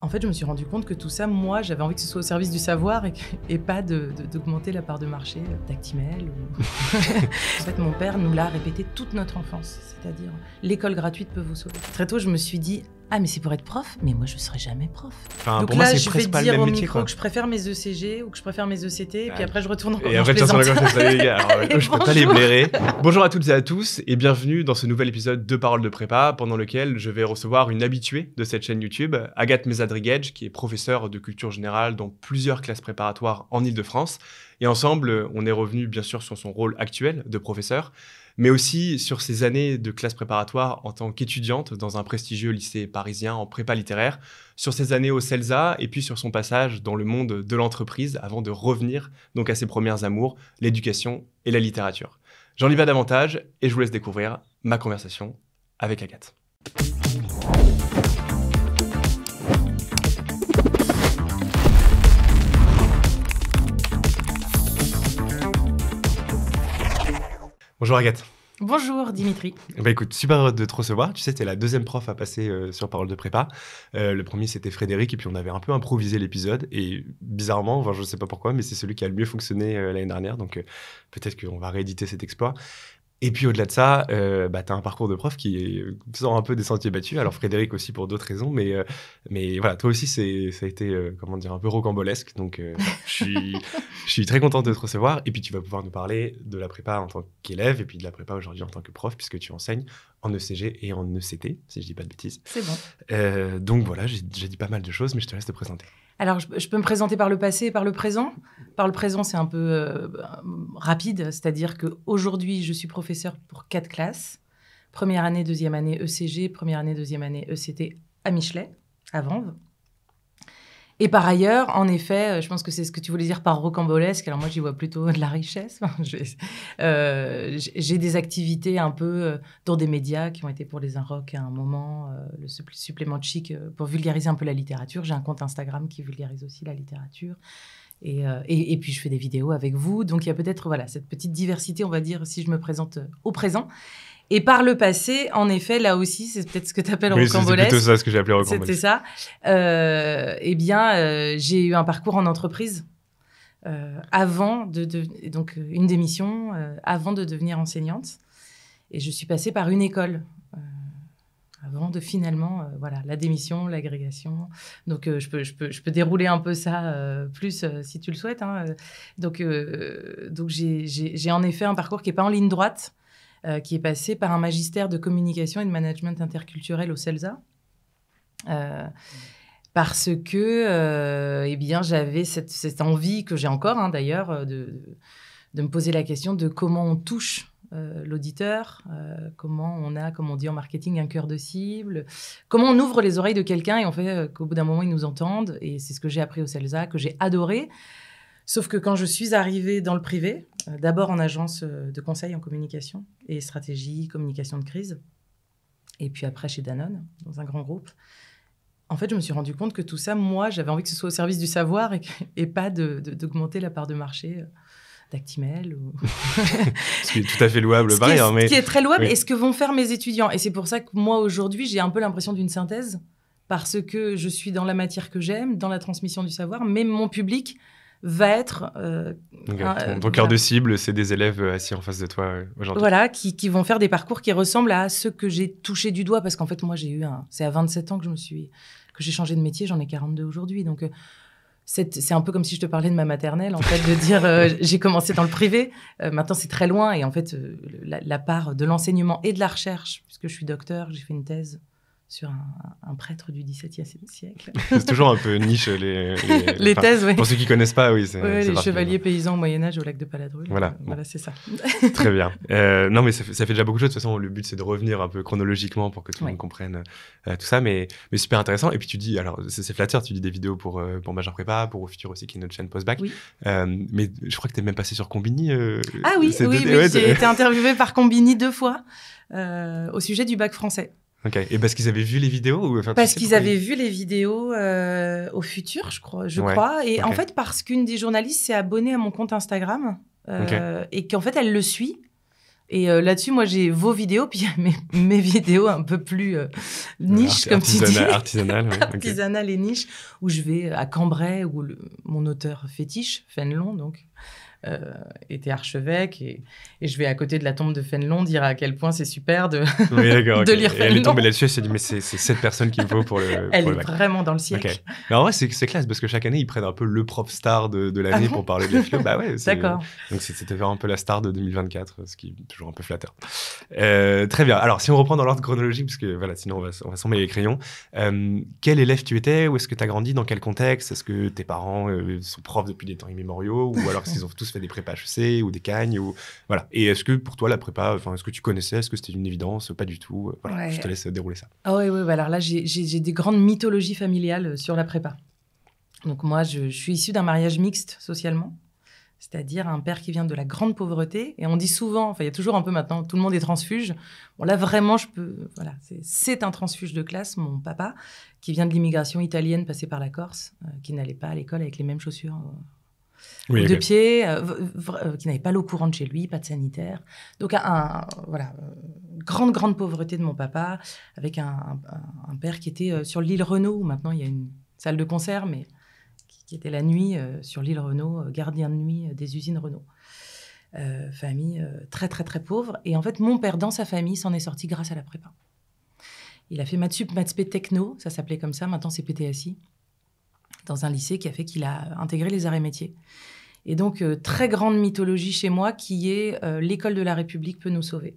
En fait, je me suis rendu compte que tout ça, moi, j'avais envie que ce soit au service du savoir et pas d'augmenter la part de marché d'Actimel. En fait, mon père nous l'a répété toute notre enfance, c'est-à-dire l'école gratuite peut vous sauver. Très tôt, je me suis dit, ah mais c'est pour être prof, mais moi je serai jamais prof. Enfin, donc pour là, moi, c'est je vais presque pas le dire même au métier, micro quoi. que je préfère mes ECG ou que je préfère mes ECT, et puis après je retourne en Et après, tu ressens la plaisante. ça les gars. Alors, Et je peux pas les bonjour. blairer. Bonjour à toutes et à tous, et bienvenue dans ce nouvel épisode de Paroles de Prépa, pendant lequel je vais recevoir une habituée de cette chaîne YouTube, Agathe Mesadriguedj, qui est professeure de culture générale dans plusieurs classes préparatoires en Ile-de-France. Et ensemble, on est revenu bien sûr sur son rôle actuel de professeur, mais aussi sur ses années de classe préparatoire en tant qu'étudiante dans un prestigieux lycée parisien en prépa littéraire, sur ses années au CELSA et puis sur son passage dans le monde de l'entreprise avant de revenir donc à ses premières amours, l'éducation et la littérature. J'en dis pas davantage et je vous laisse découvrir ma conversation avec Agathe. Bonjour Agathe. Bonjour Dimitri. Bah écoute, super heureux de te recevoir. Tu sais, t'es la deuxième prof à passer sur Paroles de Prépa. Le premier, c'était Frédéric, et puis on avait un peu improvisé l'épisode. Et bizarrement, enfin, je ne sais pas pourquoi, mais c'est celui qui a le mieux fonctionné l'année dernière. Donc peut-être qu'on va rééditer cet exploit. Et puis au-delà de ça, t'as un parcours de prof qui sort un peu des sentiers battus. Alors Frédéric aussi pour d'autres raisons, mais voilà, toi aussi ça a été un peu rocambolesque. Donc je suis très contente de te recevoir. Et puis tu vas pouvoir nous parler de la prépa en tant qu'élève et puis de la prépa aujourd'hui en tant que prof, puisque tu enseignes en ECG et en ECT, si je dis pas de bêtises. C'est bon. Donc voilà, j'ai dit pas mal de choses, mais je te laisse te présenter. Alors, je peux me présenter par le passé et par le présent. Par le présent, c'est un peu rapide, c'est-à-dire qu'aujourd'hui, je suis professeur pour 4 classes. Première année, deuxième année ECG, première année, deuxième année ECT à Michelet, à Vanves. Et par ailleurs, en effet, je pense que c'est ce que tu voulais dire par rocambolesque. Alors moi, j'y vois plutôt de la richesse. J'ai des activités un peu dans des médias qui ont été pour les Inrocks à un moment, le supplément de Chic pour vulgariser un peu la littérature. J'ai un compte Instagram qui vulgarise aussi la littérature. Et puis, je fais des vidéos avec vous. Donc, il y a peut-être cette petite diversité, on va dire, si je me présente au présent. Et par le passé, en effet, là aussi, c'est peut-être ce que tu appelles rocambolesque. Oui, c'est plutôt ça ce que j'ai appelé rocambolesque. C'était ça. J'ai eu un parcours en entreprise avant donc une démission avant de devenir enseignante. Et je suis passée par une école avant de finalement, la démission, l'agrégation. Donc, je peux dérouler un peu ça plus si tu le souhaites. Hein. Donc j'ai en effet un parcours qui n'est pas en ligne droite, qui est passé par un magistère de communication et de management interculturel au CELSA. Parce que j'avais cette envie, que j'ai encore d'ailleurs, de me poser la question de comment on touche l'auditeur, comment on a, comme on dit en marketing, un cœur de cible, comment on ouvre les oreilles de quelqu'un et on fait qu'au bout d'un moment, ils nous entendent. Et c'est ce que j'ai appris au CELSA, que j'ai adoré. Sauf que quand je suis arrivée dans le privé, d'abord en agence de conseil en communication et stratégie, communication de crise, et puis après chez Danone, dans un grand groupe, en fait, je me suis rendu compte que tout ça, moi, j'avais envie que ce soit au service du savoir et pas d'augmenter la part de marché d'Actimel. Ce qui est tout à fait louable, Ce qui est très louable, oui. Et ce que vont faire mes étudiants. Et c'est pour ça que moi, aujourd'hui, j'ai un peu l'impression d'une synthèse, parce que je suis dans la matière que j'aime, dans la transmission du savoir, mais mon public va être... ton cœur de cible, c'est des élèves assis en face de toi aujourd'hui. Voilà, qui vont faire des parcours qui ressemblent à ceux que j'ai touchés du doigt, parce qu'en fait, moi, c'est à 27 ans que j'ai changé de métier, j'en ai 42 aujourd'hui, donc... C'est un peu comme si je te parlais de ma maternelle, en fait, de dire j'ai commencé dans le privé, maintenant c'est très loin, et en fait, la part de l'enseignement et de la recherche, puisque je suis docteur, j'ai fait une thèse sur un prêtre du XVIIe siècle. C'est toujours un peu niche, les thèses, oui. Pour ceux qui ne connaissent pas, oui. Les chevaliers paysans au Moyen-Âge au lac de Paladrulle. Voilà. Voilà, c'est ça. Très bien. Non, mais ça fait déjà beaucoup de choses. De toute façon, le but, c'est de revenir un peu chronologiquement pour que tout le monde comprenne tout ça. Mais super intéressant. Et puis, tu dis, alors, c'est flatteur, tu dis des vidéos pour Major Prépa, pour Au Futur aussi, qui est notre chaîne post-bac. Oui. Mais je crois que tu es même passé sur Combini. Ah oui, j'ai été interviewée par Combini 2 fois au sujet du bac français. Ok. Et parce qu'ils avaient vu les vidéos Parce qu'ils avaient vu les vidéos au Futur, je crois. Et en fait, parce qu'une des journalistes s'est abonnée à mon compte Instagram et qu'en fait, elle le suit. Et là-dessus, moi, j'ai vos vidéos, puis mes vidéos un peu plus niche, comme tu dis. Artisanales, oui. Artisanales et niche, où je vais à Cambrai, où mon auteur fétiche, Fénelon, donc, était archevêque. Et je vais à côté de la tombe de Fénelon dire à quel point c'est super de, de lire Fénelon. Elle est tombée là-dessus, elle s'est dit, mais c'est cette personne qu'il me faut pour le Elle pour est vraiment dans le siècle. Okay. Mais en vrai, c'est classe, parce que chaque année, ils prennent un peu le prof star de l'année pour parler de la philo. Bah ouais, d'accord. Donc, c'était un peu la star de 2024, ce qui est toujours un peu flatteur. Très bien. Alors, si on reprend dans l'ordre chronologique, parce que voilà, sinon, on va s'en mêler les crayons. Quel élève tu étais? Où est-ce que tu as grandi? Dans quel contexte? Est-ce que tes parents sont profs depuis des temps immémoriaux? Ou alors s'ils ont tous fait des prépas HEC ou des Cagnes voilà. Et est-ce que pour toi, la prépa, est-ce que tu connaissais? Est-ce que c'était une évidence? Pas du tout. Voilà, ouais. Je te laisse dérouler ça. Ah oui, bah alors là, j'ai des grandes mythologies familiales sur la prépa. Donc moi, je suis issue d'un mariage mixte socialement, c'est-à-dire un père qui vient de la grande pauvreté. Et on dit souvent, il y a toujours un peu maintenant, tout le monde est transfuge. Bon, là, vraiment, voilà, c'est un transfuge de classe, mon papa, qui vient de l'immigration italienne passée par la Corse, qui n'allait pas à l'école avec les mêmes chaussures de pied, qui n'avait pas l'eau courante chez lui, pas de sanitaire. Donc, voilà, grande pauvreté de mon papa, avec un père qui était sur l'île Renault, où maintenant il y a une salle de concert, mais qui était la nuit sur l'île Renault, gardien de nuit des usines Renault. Famille très pauvre. Et en fait, mon père, dans sa famille, s'en est sorti grâce à la prépa. Il a fait maths sup, maths spé techno, ça s'appelait comme ça, maintenant c'est PTSI, dans un lycée qui a fait qu'il a intégré les arts et métiers. Et donc, très grande mythologie chez moi qui est l'école de la République peut nous sauver.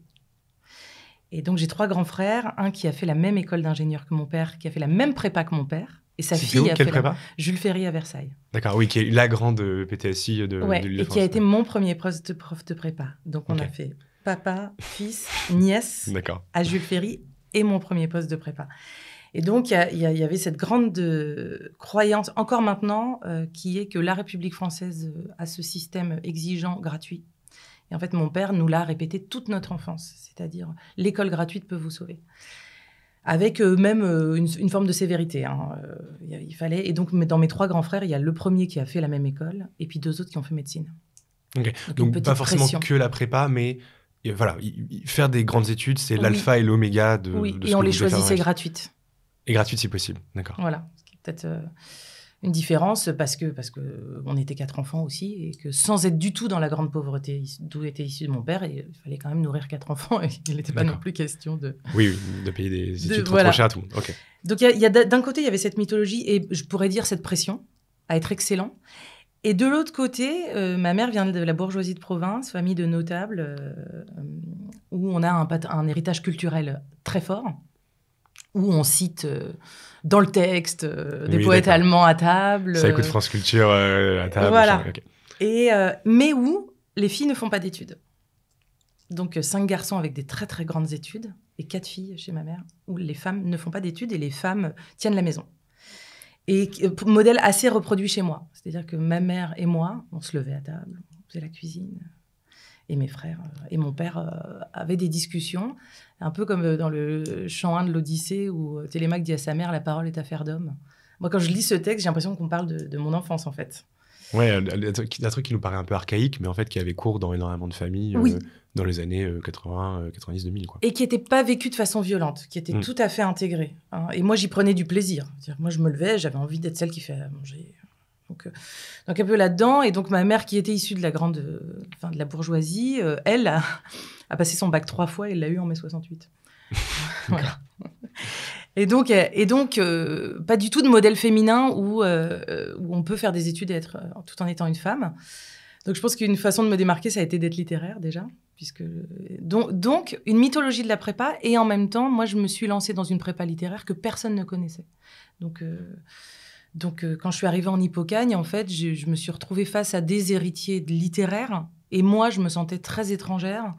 Et donc, j'ai 3 grands frères, un qui a fait la même école d'ingénieur que mon père, qui a fait la même prépa que mon père, et sa fille a fait Jules Ferry à Versailles. D'accord, oui, qui est la grande PTSI de l'Île-de-France. Et qui a été mon premier prof de prépa. Donc, on a fait papa, fils, nièce à Jules Ferry et mon premier poste de prépa. Et donc, il y avait cette grande croyance, encore maintenant, qui est que la République française a ce système exigeant, gratuit. Et en fait, mon père nous l'a répété toute notre enfance, c'est-à-dire l'école gratuite peut vous sauver. Avec même une forme de sévérité. Il fallait. Et donc, dans mes 3 grands frères, il y a le premier qui a fait la même école, et puis 2 autres qui ont fait médecine. Okay. Donc pas forcément que la prépa, mais voilà, faire des grandes études, c'est l'alpha et l'oméga de Oui, de et ce on que les vous devez choisissait faire. gratuites. Et gratuite si possible, d'accord. Voilà, ce qui est peut-être une différence parce que on était 4 enfants aussi et que sans être du tout dans la grande pauvreté d'où était issu mon père, il fallait quand même nourrir 4 enfants et il n'était pas non plus question de... Oui, de payer des études trop chères à tout. Okay. Donc d'un côté, il y avait cette mythologie et je pourrais dire cette pression à être excellent. Et de l'autre côté, ma mère vient de la bourgeoisie de province, famille de notables, où on a un héritage culturel très fort, où on cite dans le texte des poètes allemands à table. Ça écoute France Culture à table. Voilà. Et, mais où les filles ne font pas d'études. Donc 5 garçons avec des très grandes études et 4 filles chez ma mère, où les femmes ne font pas d'études et les femmes tiennent la maison. Et modèle assez reproduit chez moi. C'est-à-dire que ma mère et moi, on se levait à table, on faisait la cuisine. Et mes frères et mon père avaient des discussions, un peu comme dans le chant 1 de l'Odyssée où Télémaque dit à sa mère « La parole est affaire d'homme ». Moi, quand je lis ce texte, j'ai l'impression qu'on parle de mon enfance, en fait. Ouais, un truc qui nous paraît un peu archaïque, mais en fait qui avait cours dans énormément de familles dans les années 80, 90, 2000. Quoi. Et qui n'était pas vécu de façon violente, qui était tout à fait intégré. Hein. Et moi, j'y prenais du plaisir. C'est-à-dire, moi, je me levais, j'avais envie d'être celle qui fait à manger. Donc un peu là-dedans. Et donc, ma mère, qui était issue de la bourgeoisie, elle a passé son bac 3 fois et elle l'a eu en mai 68. Voilà. Et donc, pas du tout de modèle féminin où on peut faire des études et être tout en étant une femme. Donc, je pense qu'une façon de me démarquer, ça a été d'être littéraire, déjà. Donc, une mythologie de la prépa. Et en même temps, moi, je me suis lancée dans une prépa littéraire que personne ne connaissait. Donc, quand je suis arrivée en Hippocagne, en fait, je me suis retrouvée face à des héritiers littéraires. Et moi, je me sentais très étrangère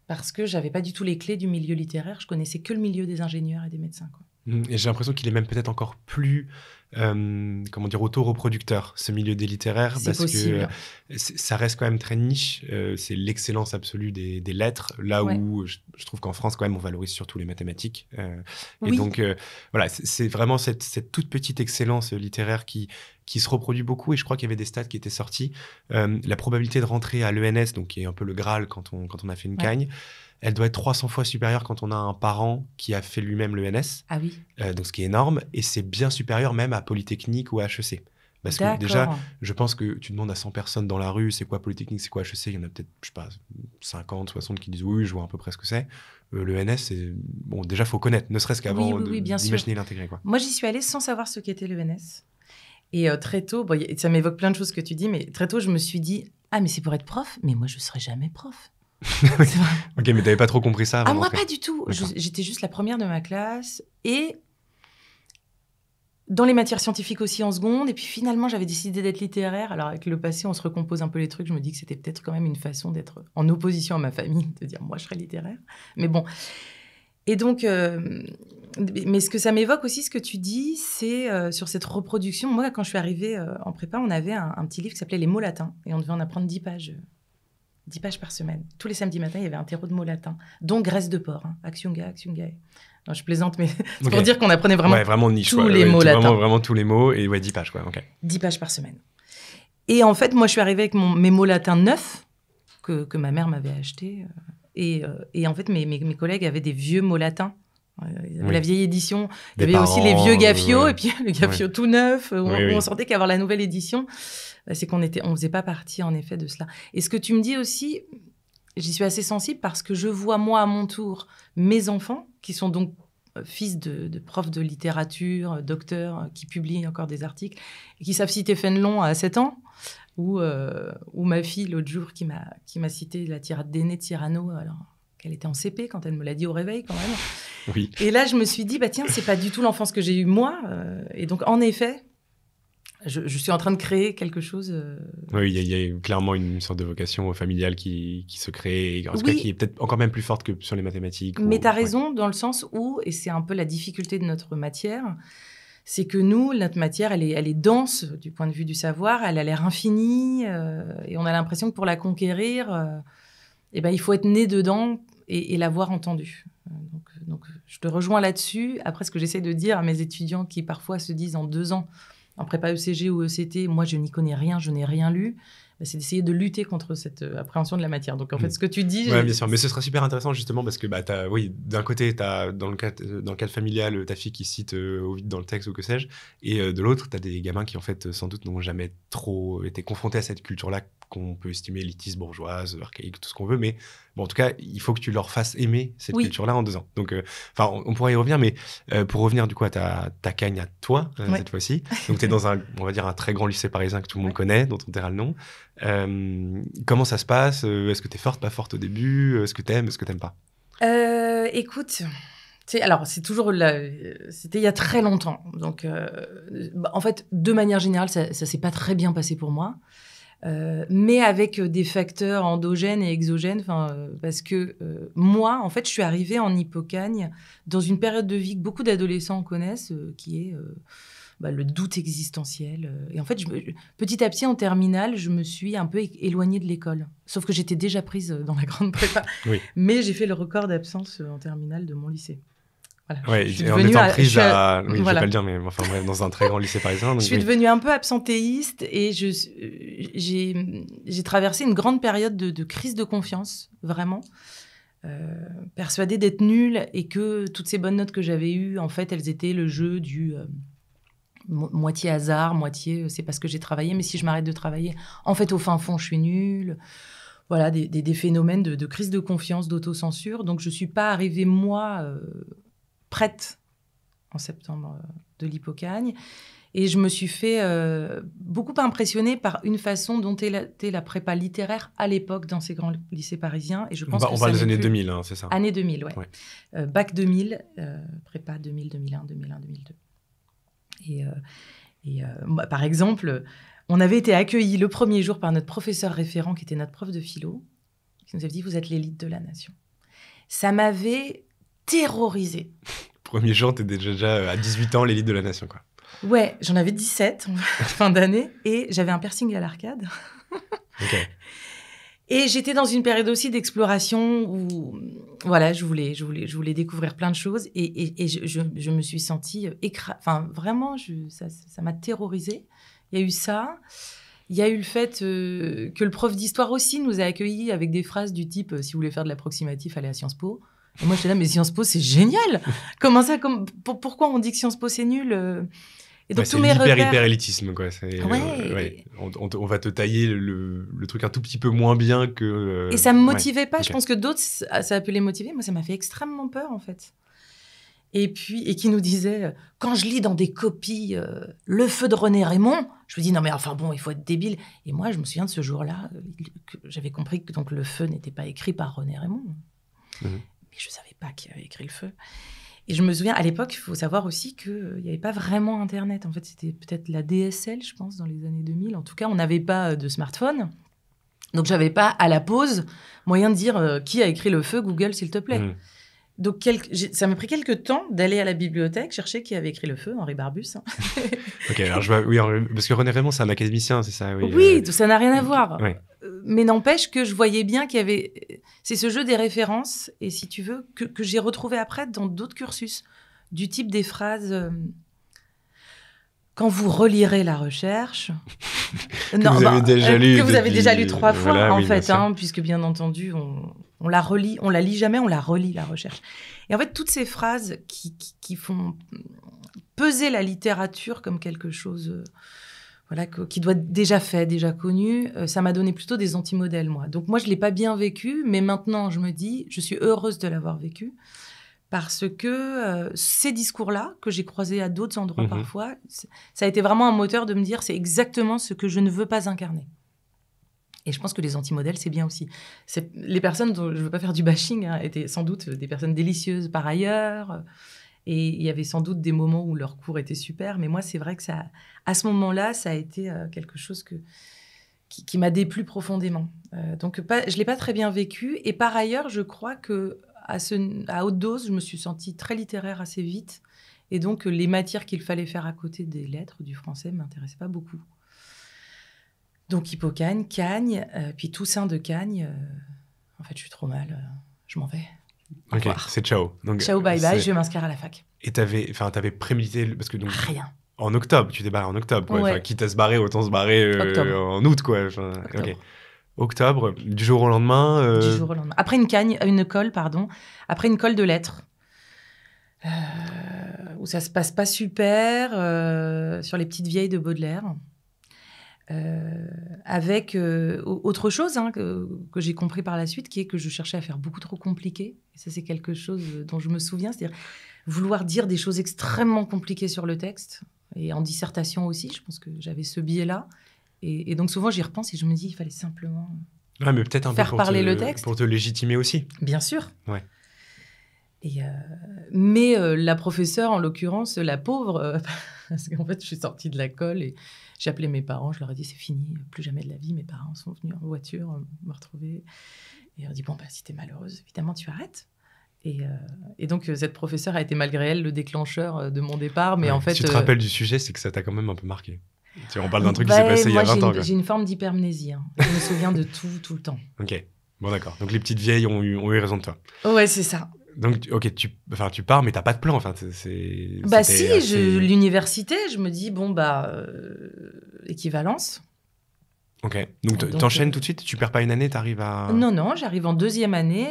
parce que je n'avais pas du tout les clés du milieu littéraire. Je connaissais que le milieu des ingénieurs et des médecins, quoi. Et j'ai l'impression qu'il est même peut-être encore plus, auto-reproducteur, ce milieu des littéraires, C'est parce possible. que ça reste quand même très niche. C'est l'excellence absolue des lettres, là Ouais. où je trouve qu'en France, quand même, on valorise surtout les mathématiques. Et Oui, donc, voilà, c'est vraiment cette toute petite excellence littéraire qui se reproduit beaucoup. Et je crois qu'il y avait des stats qui étaient sortis. La probabilité de rentrer à l'ENS, donc qui est un peu le Graal quand on a fait une ouais. cagne, elle doit être 300 fois supérieure quand on a un parent qui a fait lui-même l'ENS. Ah oui, Donc ce qui est énorme, et c'est bien supérieur même à Polytechnique ou à HEC. Parce que déjà, d'accord. je pense que tu demandes à 100 personnes dans la rue, c'est quoi Polytechnique, c'est quoi HEC, il y en a peut-être, je sais pas, 50, 60 qui disent oui, je vois à peu près ce que c'est. Le NS, c'est... Bon, déjà, faut connaître, ne serait-ce Oui, qu'avant oui, oui, bien sûr. d'imaginer l'intégrer, quoi. Moi, j'y suis allée sans savoir ce qu'était l'ENS. Et très tôt, bon, ça m'évoque plein de choses que tu dis, mais très tôt, je me suis dit, ah, mais c'est pour être prof, mais moi, je ne serai jamais prof. C'est vrai. Ok, mais t'avais pas trop compris ça avant Ah, moi, d'entrer. pas du tout. D'accord. J'étais juste la première de ma classe. Et dans les matières scientifiques aussi en seconde. Et puis finalement, j'avais décidé d'être littéraire. Alors avec le passé, on se recompose un peu les trucs. Je me dis que c'était peut-être quand même une façon d'être en opposition à ma famille, de dire moi, je serais littéraire. Mais bon. Et donc, mais ce que ça m'évoque aussi, ce que tu dis, c'est sur cette reproduction. Moi, quand je suis arrivée en prépa, on avait un petit livre qui s'appelait Les mots latins. Et on devait en apprendre 10 pages. 10 pages par semaine. Tous les samedis matins, il y avait un terreau de mots latins, dont graisse de porc, hein, actiunga, actiungae. Non, je plaisante, mais c'est pour dire qu'on apprenait vraiment, vraiment niche, tous les mots latins. Vraiment tous les mots, et 10 pages, quoi. Okay. 10 pages par semaine. Et en fait, moi, je suis arrivée avec mes mots latins neufs, que ma mère m'avait achetés. Et en fait, mes collègues avaient des vieux mots latins. La vieille édition. Il y avait aussi les vieux Gaffio, et puis le Gaffio tout neuf, où on sentait qu'avoir la nouvelle édition, c'est qu'on faisait pas partie, en effet, de cela. Et ce que tu me dis aussi, j'y suis assez sensible parce que je vois, moi, à mon tour, mes enfants, qui sont donc fils de profs de littérature, docteurs, qui publient encore des articles, et qui savent citer Fénelon à 7 ans, ou ma fille, l'autre jour, qui m'a cité la tirade d'aîné de Cyrano, alors qu'elle était en CP quand elle me l'a dit au réveil, quand même. Oui. Et là, je me suis dit, bah tiens, c'est pas du tout l'enfance que j'ai eue moi. Et donc, en effet, je suis en train de créer quelque chose. Oui, il y a clairement une sorte de vocation familiale qui se crée, et en tout cas Oui. qui est peut-être encore même plus forte que sur les mathématiques. Mais tu as raison, dans le sens où, et c'est un peu la difficulté de notre matière, c'est que nous, notre matière, elle est dense du point de vue du savoir, elle a l'air infinie, et on a l'impression que pour la conquérir, il faut être né dedans et l'avoir entendue. Donc, je te rejoins là-dessus. Après, ce que j'essaie de dire à mes étudiants qui parfois se disent en 2 ans, en prépa ECG ou ECT, moi, je n'y connais rien, je n'ai rien lu, c'est d'essayer de lutter contre cette appréhension de la matière. Donc, en fait, ce que tu dis... Oui, bien sûr. Mais ce sera super intéressant, justement, parce que d'un côté, tu as, dans le cadre familial, ta fille qui cite Ovide dans le texte ou que sais-je, et de l'autre, tu as des gamins qui, en fait, sans doute, n'ont jamais trop été confrontés à cette culture-là qu'on peut estimer élitiste, bourgeoise, archaïque, tout ce qu'on veut. Mais bon, en tout cas, il faut que tu leur fasses aimer cette culture-là en 2 ans. Donc, on pourra y revenir, mais pour revenir, du coup, à ta cagne à toi, cette fois-ci. Donc, tu es dans un très grand lycée parisien que tout le monde connaît, dont on taira le nom. Comment ça se passe? Est-ce que tu es forte, pas forte au début? Est-ce que tu aimes, est-ce que tu n'aimes pas? Écoute, alors c'est toujours c'était il y a très longtemps. Donc, en fait, de manière générale, ça s'est pas très bien passé pour moi. Mais avec des facteurs endogènes et exogènes, parce que moi, en fait, je suis arrivée en Hippocagne dans une période de vie que beaucoup d'adolescents connaissent, qui est le doute existentiel. Et en fait, petit à petit, en terminale, je me suis un peu éloignée de l'école. Sauf que j'étais déjà prise dans la grande prépa. Oui. Mais j'ai fait le record d'absence en terminale de mon lycée. Voilà. Ouais, et en étant prise à... Oui, je vais pas le dire, mais enfin bref, dans un très grand lycée parisien. Donc, je suis devenue un peu absentéiste et j'ai traversé une grande période de crise de confiance, vraiment. Persuadée d'être nulle et que toutes ces bonnes notes que j'avais eues, en fait, elles étaient le jeu du moitié hasard, moitié c'est parce que j'ai travaillé, mais si je m'arrête de travailler, en fait, au fin fond, je suis nulle. Voilà, des phénomènes de crise de confiance, d'autocensure. Donc, je ne suis pas arrivée, moi... prête en septembre de l'Hippocagne. Et je me suis fait beaucoup impressionner par une façon dont était la prépa littéraire à l'époque dans ces grands lycées parisiens. Et je pense on parle des années 2000, hein, c'est ça? Années 2000, ouais. Bac 2000, prépa 2000, 2001, 2001, 2002. Par exemple, on avait été accueillis le premier jour par notre professeur référent, qui était notre prof de philo, qui nous avait dit « Vous êtes l'élite de la nation ». Ça m'avait terrorisée. premier jour, tu es déjà à 18 ans, l'élite de la nation, quoi. Ouais, j'en avais 17 en fin d'année et j'avais un piercing à l'arcade. Ok. Et j'étais dans une période aussi d'exploration où, voilà, je voulais découvrir plein de choses et je me suis sentie enfin, vraiment, ça m'a terrorisée. Il y a eu ça. Il y a eu le fait que le prof d'histoire aussi nous a accueillis avec des phrases du type si vous voulez faire de l'approximatif, allez à Sciences Po. Et moi, j'étais là, mais Sciences Po, c'est génial. Comment ça pourquoi on dit que Sciences Po, c'est nul Et donc, c'est tous mes repères... hyper élitisme, quoi. Ouais. On va te tailler le truc un tout petit peu moins bien que... Et ça me motivait pas. Okay. Je pense que d'autres, ça a pu les motiver. Moi, ça m'a fait extrêmement peur, en fait. Et qui nous disait, quand je lis dans des copies Le Feu de René Raymond, je me dis, non mais enfin bon, il faut être débile. Et moi, je me souviens de ce jour-là, que j'avais compris que donc, Le Feu n'était pas écrit par René Raymond. Mais je ne savais pas qui avait écrit Le Feu. Et je me souviens, à l'époque, il faut savoir aussi qu'il n'y avait pas vraiment Internet. En fait, c'était peut-être la DSL, je pense, dans les années 2000. En tout cas, on n'avait pas de smartphone. Donc, je n'avais pas, à la pause, moyen de dire qui a écrit Le Feu, Google, s'il te plaît. Donc, ça m'a pris quelques temps d'aller à la bibliothèque chercher qui avait écrit Le Feu, Henri Barbus. Hein. Ok, alors je vois, oui, parce que René Raymond, c'est un académicien, c'est ça? Oui, ça n'a rien à voir. Ouais. Mais n'empêche que je voyais bien qu'il y avait... C'est ce jeu des références, et si tu veux, que j'ai retrouvé après dans d'autres cursus, du type des phrases... Quand vous relirez la recherche... Vous avez déjà lu que vous avez déjà lu 3 fois, voilà, en fait, hein, puisque bien entendu, on la relit, on la lit jamais, on la relit, la recherche. Et en fait, toutes ces phrases qui font peser la littérature comme quelque chose... Voilà, qui doit être déjà fait, déjà connu, ça m'a donné plutôt des antimodèles, moi. Donc moi, je ne l'ai pas bien vécu, mais maintenant, je me dis, je suis heureuse de l'avoir vécu, parce que ces discours-là, que j'ai croisés à d'autres endroits parfois, ça a été vraiment un moteur de me dire, c'est exactement ce que je ne veux pas incarner. Et je pense que les antimodèles, c'est bien aussi. Les personnes dont je ne veux pas faire du bashing étaient sans doute des personnes délicieuses par ailleurs. Et il y avait sans doute des moments où leur cours était super, mais moi, c'est vrai que à ce moment-là, ça a été quelque chose qui m'a déplu profondément. Donc, je ne l'ai pas très bien vécu. Et par ailleurs, je crois qu'à haute dose, je me suis sentie très littéraire assez vite. Et donc, les matières qu'il fallait faire à côté des lettres, du français, ne m'intéressaient pas beaucoup. Donc, Hippocagne, Cagne, puis Toussaint de Cagne. En fait, je suis trop mal, je m'en vais. Ok, c'est ciao. Donc, ciao, bye bye, je vais m'inscrire à la fac. Et t'avais prémédité, parce que donc... Rien. En octobre, tu t'es barré en octobre, quoi. Ouais. Enfin, quitte à se barrer, autant se barrer en août, quoi. Enfin, octobre. Okay. Octobre, du jour au lendemain. Du jour au lendemain. Après une colle, après une colle de lettres, où ça se passe pas super, sur les petites vieilles de Baudelaire. Avec autre chose que j'ai compris par la suite, qui est que je cherchais à faire beaucoup trop compliqué. Et ça, c'est quelque chose dont je me souviens, c'est-à-dire vouloir dire des choses extrêmement compliquées sur le texte, et en dissertation aussi, je pense que j'avais ce biais-là. Et donc souvent, j'y repense et je me dis, il fallait simplement mais peut-être un faire peu parler le texte. Pour te légitimer aussi. Bien sûr. Ouais. Mais la professeure, en l'occurrence, la pauvre, parce qu'en fait, je suis sortie de la colle et j'ai appelé mes parents, je leur ai dit, c'est fini, plus jamais de la vie. Mes parents sont venus en voiture me retrouver. Et on dit, bon, si t'es malheureuse, évidemment, tu arrêtes. Et donc, cette professeure a été, malgré elle, le déclencheur de mon départ. Mais en fait, si tu te rappelles du sujet, c'est que ça t'a quand même un peu marqué. On parle d'un truc qui s'est passé il y a 20 ans. J'ai une forme d'hypermnésie. Je me souviens de tout le temps. Ok, bon d'accord. Donc, les petites vieilles ont eu raison de toi. Ouais, c'est ça. Donc, ok, tu pars, mais t'as pas de plan. Enfin, l'université, je me dis, équivalence. Ok, donc t'enchaînes tout de suite. Tu perds pas une année, t'arrives à... Non, j'arrive en 2e année.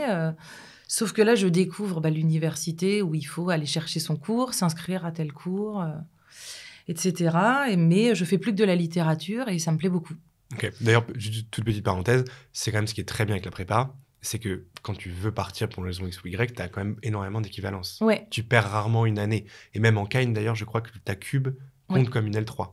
Sauf que là, je découvre l'université où il faut aller chercher son cours, s'inscrire à tel cours, etc. Mais je fais plus que de la littérature et ça me plaît beaucoup. Ok, d'ailleurs, toute petite parenthèse, c'est quand même ce qui est très bien avec la prépa, c'est que quand tu veux partir pour une raison X ou Y, tu as quand même énormément d'équivalence. Ouais. Tu perds rarement une année. Et même en Cagne, d'ailleurs, je crois que ta cube compte comme une L3.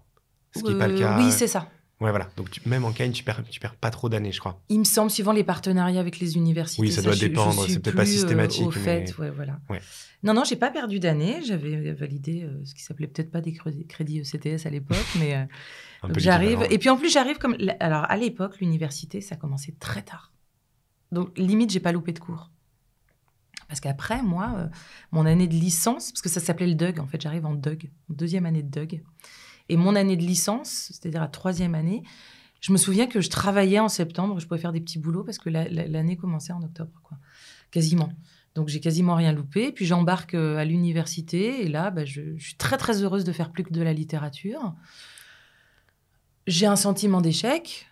Ce qui n'est pas le cas. Oui, c'est ça. Ouais, voilà. Donc, même en Cagne, tu perds pas trop d'années, je crois. Il me semble, suivant les partenariats avec les universités. Oui, ça doit dépendre. C'est peut-être pas systématique. Au fait, voilà. Ouais. Non, j'ai pas perdu d'année. J'avais validé ce qui s'appelait peut-être pas des crédits ECTS à l'époque, mais donc j'arrive. Et puis en plus, j'arrive comme. Alors, à l'époque, l'université, ça commençait très tard. Donc, limite, j'ai pas loupé de cours. Parce qu'après, moi, mon année de licence, parce que ça s'appelait le DUG, en fait, j'arrive en DUG, en 2e année de DUG. Et mon année de licence, c'est-à-dire la 3e année, je me souviens que je travaillais en septembre, je pouvais faire des petits boulots parce que l'année commençait en octobre, quoi. Quasiment. Donc, j'ai quasiment rien loupé. Puis, j'embarque à l'université et là, je suis très, très heureuse de faire plus que de la littérature. J'ai un sentiment d'échec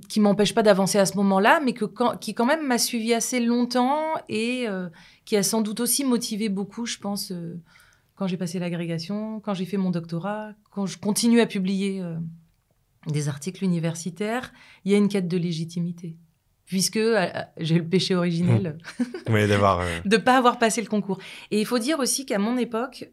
qui m'empêche pas d'avancer à ce moment-là, mais qui quand même m'a suivi assez longtemps et qui a sans doute aussi motivé beaucoup, je pense, quand j'ai passé l'agrégation, quand j'ai fait mon doctorat, quand je continue à publier des articles universitaires. Il y a une quête de légitimité, puisque j'ai le péché originel Oui, d'avoir... de ne pas avoir passé le concours. Et il faut dire aussi qu'à mon époque...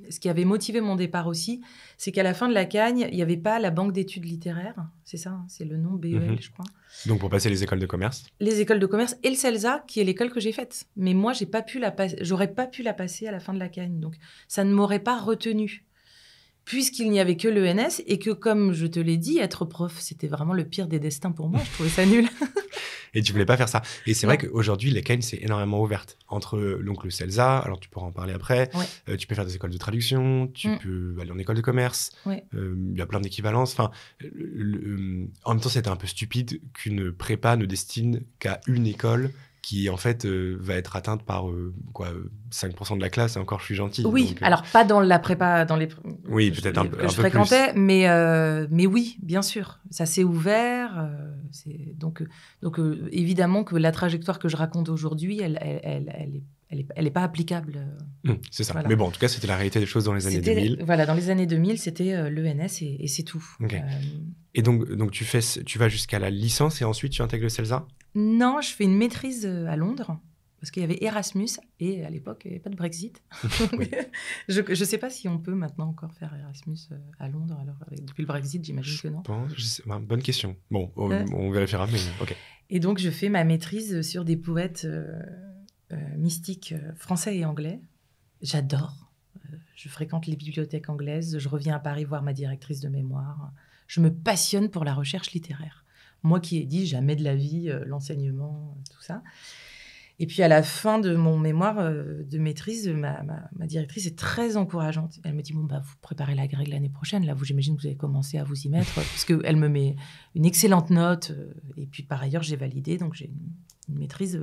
ce qui avait motivé mon départ aussi, c'est qu'à la fin de la Cagne, il n'y avait pas la banque d'études littéraires. C'est ça, c'est le nom, BEL, je crois. Donc, pour passer les écoles de commerce. Les écoles de commerce et le CELSA, qui est l'école que j'ai faite. Mais moi, j'aurais pas pu la passer à la fin de la Cagne. Donc, ça ne m'aurait pas retenue. Puisqu'il n'y avait que l'ENS et que, comme je te l'ai dit, être prof, c'était vraiment le pire des destins pour moi. Je trouvais ça nul. Et tu voulais pas faire ça. Et c'est vrai qu'aujourd'hui, la Cagne, c'est énormément ouverte. Entre donc, le CELSA, alors tu pourras en parler après, tu peux faire des écoles de traduction, tu peux aller en école de commerce, il y a plein d'équivalences. Enfin, en même temps, c'était un peu stupide qu'une prépa ne destine qu'à une école qui, en fait, va être atteinte par 5% de la classe, et encore, je suis gentil. Oui, donc, alors pas dans la prépa, dans les... Oui, peut-être un peu je fréquentais, plus. Mais oui, bien sûr, ça s'est ouvert. Donc, évidemment que la trajectoire que je raconte aujourd'hui, elle est pas applicable. C'est ça. Voilà. Mais bon, en tout cas, c'était la réalité des choses dans les années 2000. Voilà, dans les années 2000, c'était l'ENS et c'est tout. Okay. Et donc tu vas jusqu'à la licence et ensuite tu intègres le CELSA ? Non, je fais une maîtrise à Londres parce qu'il y avait Erasmus et à l'époque, il n'y avait pas de Brexit. Oui. Je ne sais pas si on peut maintenant encore faire Erasmus à Londres. Alors, depuis le Brexit, j'imagine que non. Bonne question. Bon, on vérifiera, mais ok. Et donc, je fais ma maîtrise sur des poètes mystiques français et anglais. J'adore. Je fréquente les bibliothèques anglaises. Je reviens à Paris voir ma directrice de mémoire. Je me passionne pour la recherche littéraire. Moi qui ai dit jamais de la vie, l'enseignement, tout ça. Et puis à la fin de mon mémoire de maîtrise, ma directrice est très encourageante. Elle me dit, vous préparez la grègue l'année prochaine. Là, j'imagine que vous avez commencé à vous y mettre. Puisqu'elle me met une excellente note. Et puis par ailleurs, j'ai validé. Donc j'ai une maîtrise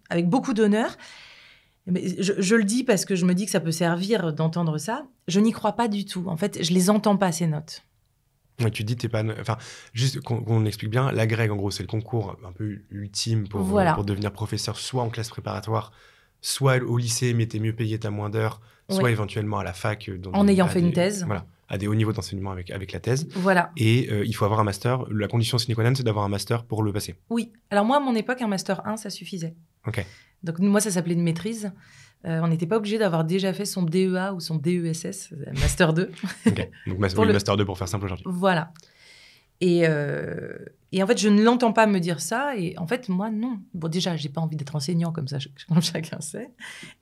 avec beaucoup d'honneur. Mais je le dis parce que je me dis que ça peut servir d'entendre ça. Je n'y crois pas du tout. En fait, je les entends pas, ces notes. Ouais, tu dis, t'es pas... Enfin, juste qu'on explique bien, la grègue, en gros, c'est le concours un peu ultime pour devenir professeur, soit en classe préparatoire, soit au lycée, mais t'es mieux payé, t'as moins d'heures, soit éventuellement à la fac. En ayant fait une thèse. Voilà, à des hauts niveaux d'enseignement avec la thèse. Voilà. Et il faut avoir un master. La condition sine qua non, c'est d'avoir un master pour le passer. Oui. Alors moi, à mon époque, un master 1, ça suffisait. Ok. Donc moi, ça s'appelait une maîtrise. On n'était pas obligé d'avoir déjà fait son DEA ou son DESS, Master 2. Ok, donc Master 2 pour faire simple aujourd'hui. Voilà. Et en fait, je ne l'entends pas me dire ça. Et en fait, moi, non. Bon, déjà, je n'ai pas envie d'être enseignant comme ça, comme chacun sait.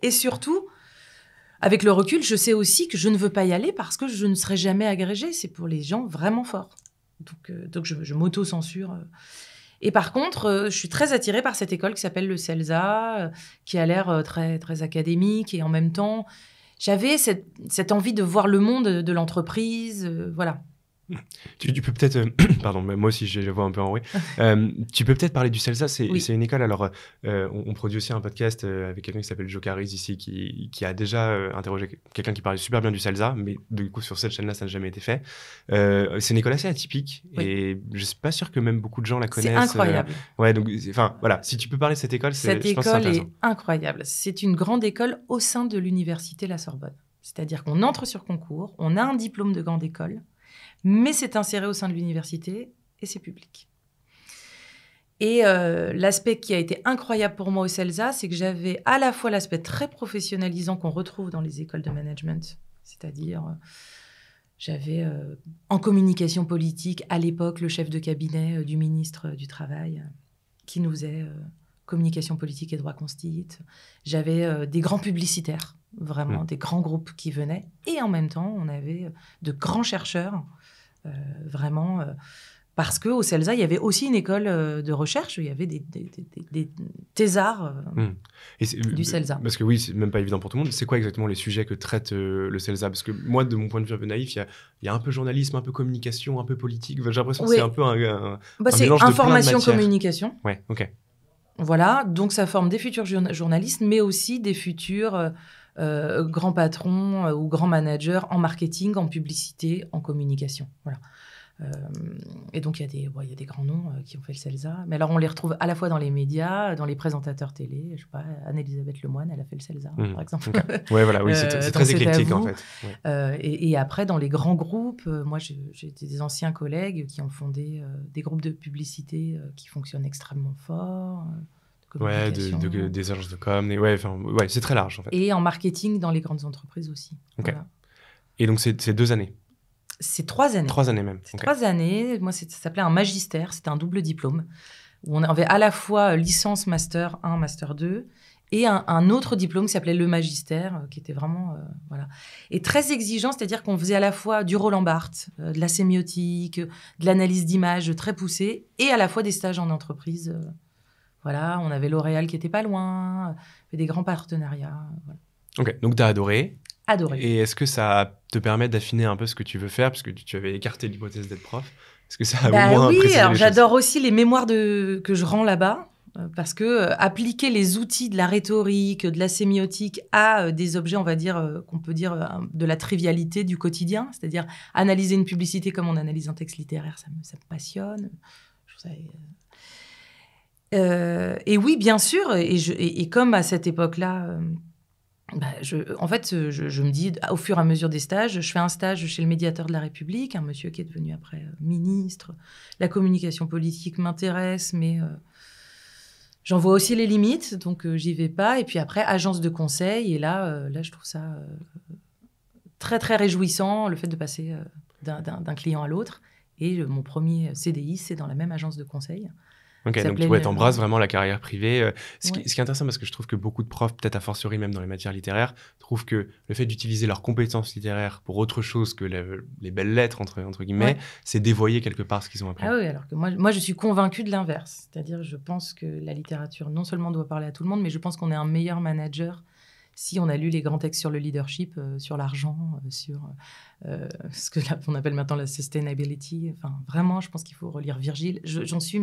Et surtout, avec le recul, je sais aussi que je ne veux pas y aller parce que je ne serai jamais agrégée. C'est pour les gens vraiment forts. Donc je m'auto-censure. Et par contre, je suis très attirée par cette école qui s'appelle le CELSA, qui a l'air très, très académique. Et en même temps, j'avais cette envie de voir le monde de l'entreprise. Voilà. Tu peux peut-être... pardon, moi aussi, je le vois un peu en vrai. Tu peux peut-être parler du CELSA. C'est une école. Alors, on produit aussi un podcast avec quelqu'un qui s'appelle Joe Caris ici, qui a déjà interrogé quelqu'un qui parlait super bien du CELSA, mais du coup, sur cette chaîne-là, ça n'a jamais été fait. C'est une école assez atypique et je ne suis pas sûr que même beaucoup de gens la connaissent. C'est incroyable. Ouais, donc, voilà, si tu peux parler de cette école, cette école est incroyable. C'est une grande école au sein de l'université La Sorbonne. C'est-à-dire qu'on entre sur concours, on a un diplôme de grande école, mais c'est inséré au sein de l'université et c'est public. Et l'aspect qui a été incroyable pour moi au CELSA, c'est que j'avais à la fois l'aspect très professionnalisant qu'on retrouve dans les écoles de management, c'est-à-dire j'avais en communication politique, à l'époque, le chef de cabinet du ministre du Travail qui nous faisait communication politique et droit constit. J'avais des grands publicitaires, vraiment, des grands groupes qui venaient. Et en même temps, on avait de grands chercheurs, vraiment Parce qu'au CELSA, il y avait aussi une école de recherche, il y avait des thésards du CELSA. Parce que oui, c'est même pas évident pour tout le monde. C'est quoi exactement les sujets que traite le CELSA? Parce que moi, de mon point de vue un peu naïf, il y a un peu journalisme, un peu communication, un peu politique. J'ai l'impression que c'est un peu un mélange de plein de matières. Information-communication. Ouais, ok. Voilà, donc ça forme des futurs journalistes, mais aussi des futurs grands patrons ou grands managers en marketing, en publicité, en communication. Voilà. Et donc, il y a des grands noms qui ont fait le CELSA. Mais alors, on les retrouve à la fois dans les médias, dans les présentateurs télé. Je sais pas, Anne-Elisabeth Lemoine, elle a fait le CELSA, par exemple. Okay. Ouais, voilà, oui, c'est très éclectique, en fait. Ouais. Et après, dans les grands groupes, moi, j'ai des anciens collègues qui ont fondé des groupes de publicité qui fonctionnent extrêmement fort. Ouais, des agences de com. Ouais, c'est très large, en fait. Et en marketing, dans les grandes entreprises aussi. Ok. Voilà. Et donc, c'est 2 années? C'est 3 années. 3 années même. C'est 3 années. Moi, ça s'appelait un magistère. C'était un double diplôme où on avait à la fois licence master 1, master 2 et un autre diplôme qui s'appelait le magistère, qui était vraiment... voilà. Et très exigeant, c'est-à-dire qu'on faisait à la fois du Roland Barthes, de la sémiotique, de l'analyse d'images très poussée et à la fois des stages en entreprise. Voilà, on avait L'Oréal qui était pas loin, fait des grands partenariats. Voilà. Ok, donc tu as adoré. Adoré. Et est-ce que ça te permet d'affiner un peu ce que tu veux faire? Parce que tu avais écarté l'hypothèse d'être prof. Est-ce que ça a au moins oui, précisé alors les j'adore choses? aussi les mémoires que je rends là-bas. Parce que appliquer les outils de la rhétorique, de la sémiotique à des objets, on va dire, qu'on peut dire de la trivialité du quotidien, c'est-à-dire analyser une publicité comme on analyse un texte littéraire, ça me passionne. Et oui, bien sûr, et comme à cette époque-là, en fait, je me dis, au fur et à mesure des stages, je fais un stage chez le médiateur de la République, un monsieur qui est devenu après ministre. La communication politique m'intéresse, mais j'en vois aussi les limites, donc j'y vais pas. Et puis après, agence de conseil, et là je trouve ça très, très réjouissant, le fait de passer d'un client à l'autre. Et mon premier CDI, c'est dans la même agence de conseil. Ok, donc tu embrasses vraiment la carrière privée. Ce qui est intéressant, parce que je trouve que beaucoup de profs, peut-être a fortiori même dans les matières littéraires, trouvent que le fait d'utiliser leurs compétences littéraires pour autre chose que les belles lettres, entre guillemets, c'est dévoyer quelque part ce qu'ils ont appris. Ah oui, alors que moi, je suis convaincue de l'inverse. C'est-à-dire, je pense que la littérature, non seulement doit parler à tout le monde, mais je pense qu'on est un meilleur manager si on a lu les grands textes sur le leadership, sur l'argent, sur ce qu'on appelle maintenant la sustainability. Enfin, vraiment, je pense qu'il faut relire Virgile. J'en suis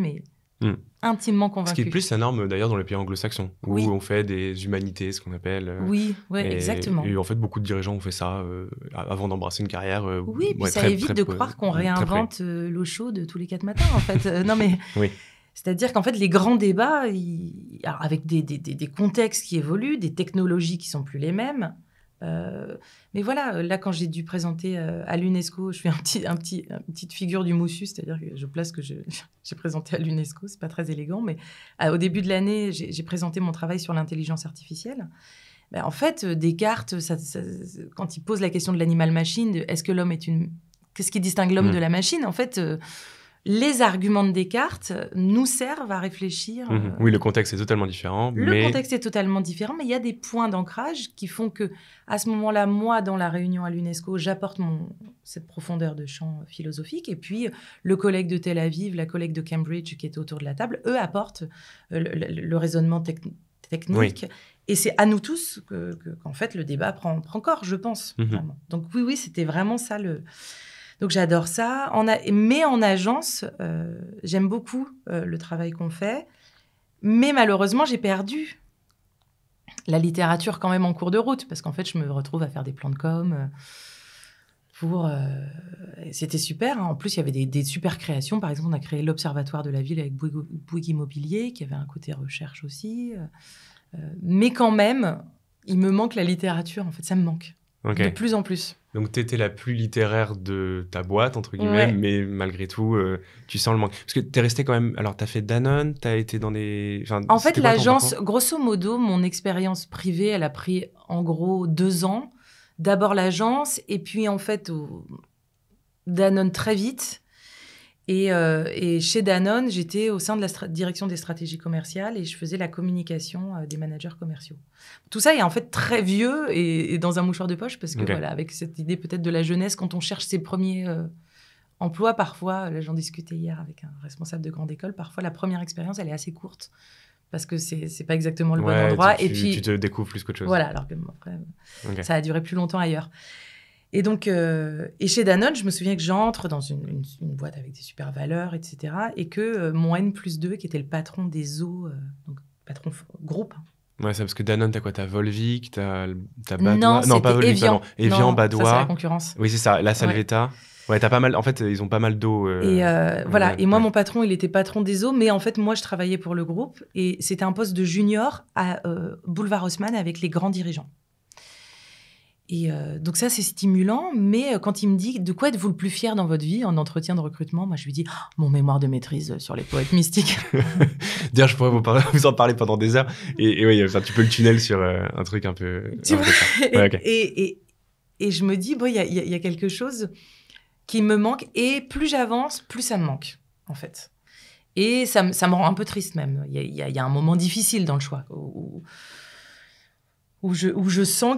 intimement convaincue. Ce qui est plus la norme d'ailleurs dans les pays anglo-saxons, où on fait des humanités, ce qu'on appelle. Oui, exactement. Et en fait, beaucoup de dirigeants ont fait ça avant d'embrasser une carrière. Oui, puis ça évite de croire qu'on réinvente l'eau chaude tous les 4 matins, en fait. Non, mais... Oui. C'est-à-dire qu'en fait, les grands débats, alors avec des contextes qui évoluent, des technologies qui sont plus les mêmes. Mais voilà, là, quand j'ai dû présenter à l'UNESCO, je fais une petite figure du moussu, c'est-à-dire que je place que j'ai présenté à l'UNESCO, c'est pas très élégant, mais au début de l'année, j'ai présenté mon travail sur l'intelligence artificielle. Ben, en fait, Descartes, quand il pose la question de l'animal-machine, est-ce que l'homme qu'est-ce qui distingue l'homme de la machine? En fait, les arguments de Descartes nous servent à réfléchir. Oui, le contexte est totalement différent. Le contexte est totalement différent, mais il y a des points d'ancrage qui font que, à ce moment-là, moi, dans la réunion à l'UNESCO, j'apporte cette profondeur de champ philosophique. Et puis, le collègue de Tel Aviv, la collègue de Cambridge qui est autour de la table, eux apportent le raisonnement technique. Oui. Et c'est à nous tous qu'en fait, le débat prend corps, je pense. Vraiment. Donc oui, c'était vraiment ça Donc, j'adore ça. Mais en agence, j'aime beaucoup le travail qu'on fait. Mais malheureusement, j'ai perdu la littérature quand même en cours de route. Parce qu'en fait, je me retrouve à faire des plans de com. C'était super. Hein. En plus, il y avait des super créations. Par exemple, on a créé l'Observatoire de la ville avec Bouygues Immobilier, qui avait un côté recherche aussi. Mais quand même, il me manque la littérature. En fait, ça me manque. De plus en plus. Donc, tu étais la plus littéraire de ta boîte, entre guillemets, mais malgré tout, tu sens le manque. Parce que tu es resté quand même... Alors, tu as fait Danone, tu as été dans des... En fait, l'agence, grosso modo, mon expérience privée, elle a pris en gros 2 ans. D'abord l'agence, et puis en fait, Danone très vite. Et chez Danone, j'étais au sein de la direction des stratégies commerciales et je faisais la communication des managers commerciaux. Tout ça est en fait très vieux et dans un mouchoir de poche parce que voilà, avec cette idée peut-être de la jeunesse, quand on cherche ses premiers emploi parfois, là j'en discutais hier avec un responsable de grande école, parfois la première expérience, elle est assez courte parce que c'est pas exactement le bon endroit. Et puis tu te découvres plus qu'autre chose. Voilà, alors que après, ça a duré plus longtemps ailleurs. Et donc, et chez Danone, je me souviens que j'entre dans une boîte avec des super valeurs, etc. Et que mon N+2, qui était le patron des eaux, donc patron groupe. Ouais, c'est parce que Danone, t'as quoi? T'as Volvic, t'as Badois. Non, pas Volvic, Evian. Evian, Badois. Ça, c'est la concurrence. Oui, c'est ça, la Salvetta. Ouais, t'as pas mal. En fait, ils ont pas mal d'eau. Et voilà. Et moi, mon patron, il était patron des eaux, mais en fait, moi, je travaillais pour le groupe et c'était un poste de junior à Boulevard Haussmann avec les grands dirigeants. Et donc ça, c'est stimulant, mais quand il me dit « De quoi êtes-vous le plus fier dans votre vie ?» en entretien de recrutement, moi, je lui dis « Mon mémoire de maîtrise sur les poètes mystiques. » D'ailleurs, je pourrais vous en parler pendant des heures. Et oui, tu peux le tunnel sur un truc un peu... Tu vois, et je me dis, bon, il y a quelque chose qui me manque, et plus j'avance, plus ça me manque, en fait. Et ça me rend un peu triste même. Il y a un moment difficile dans le choix, où je sens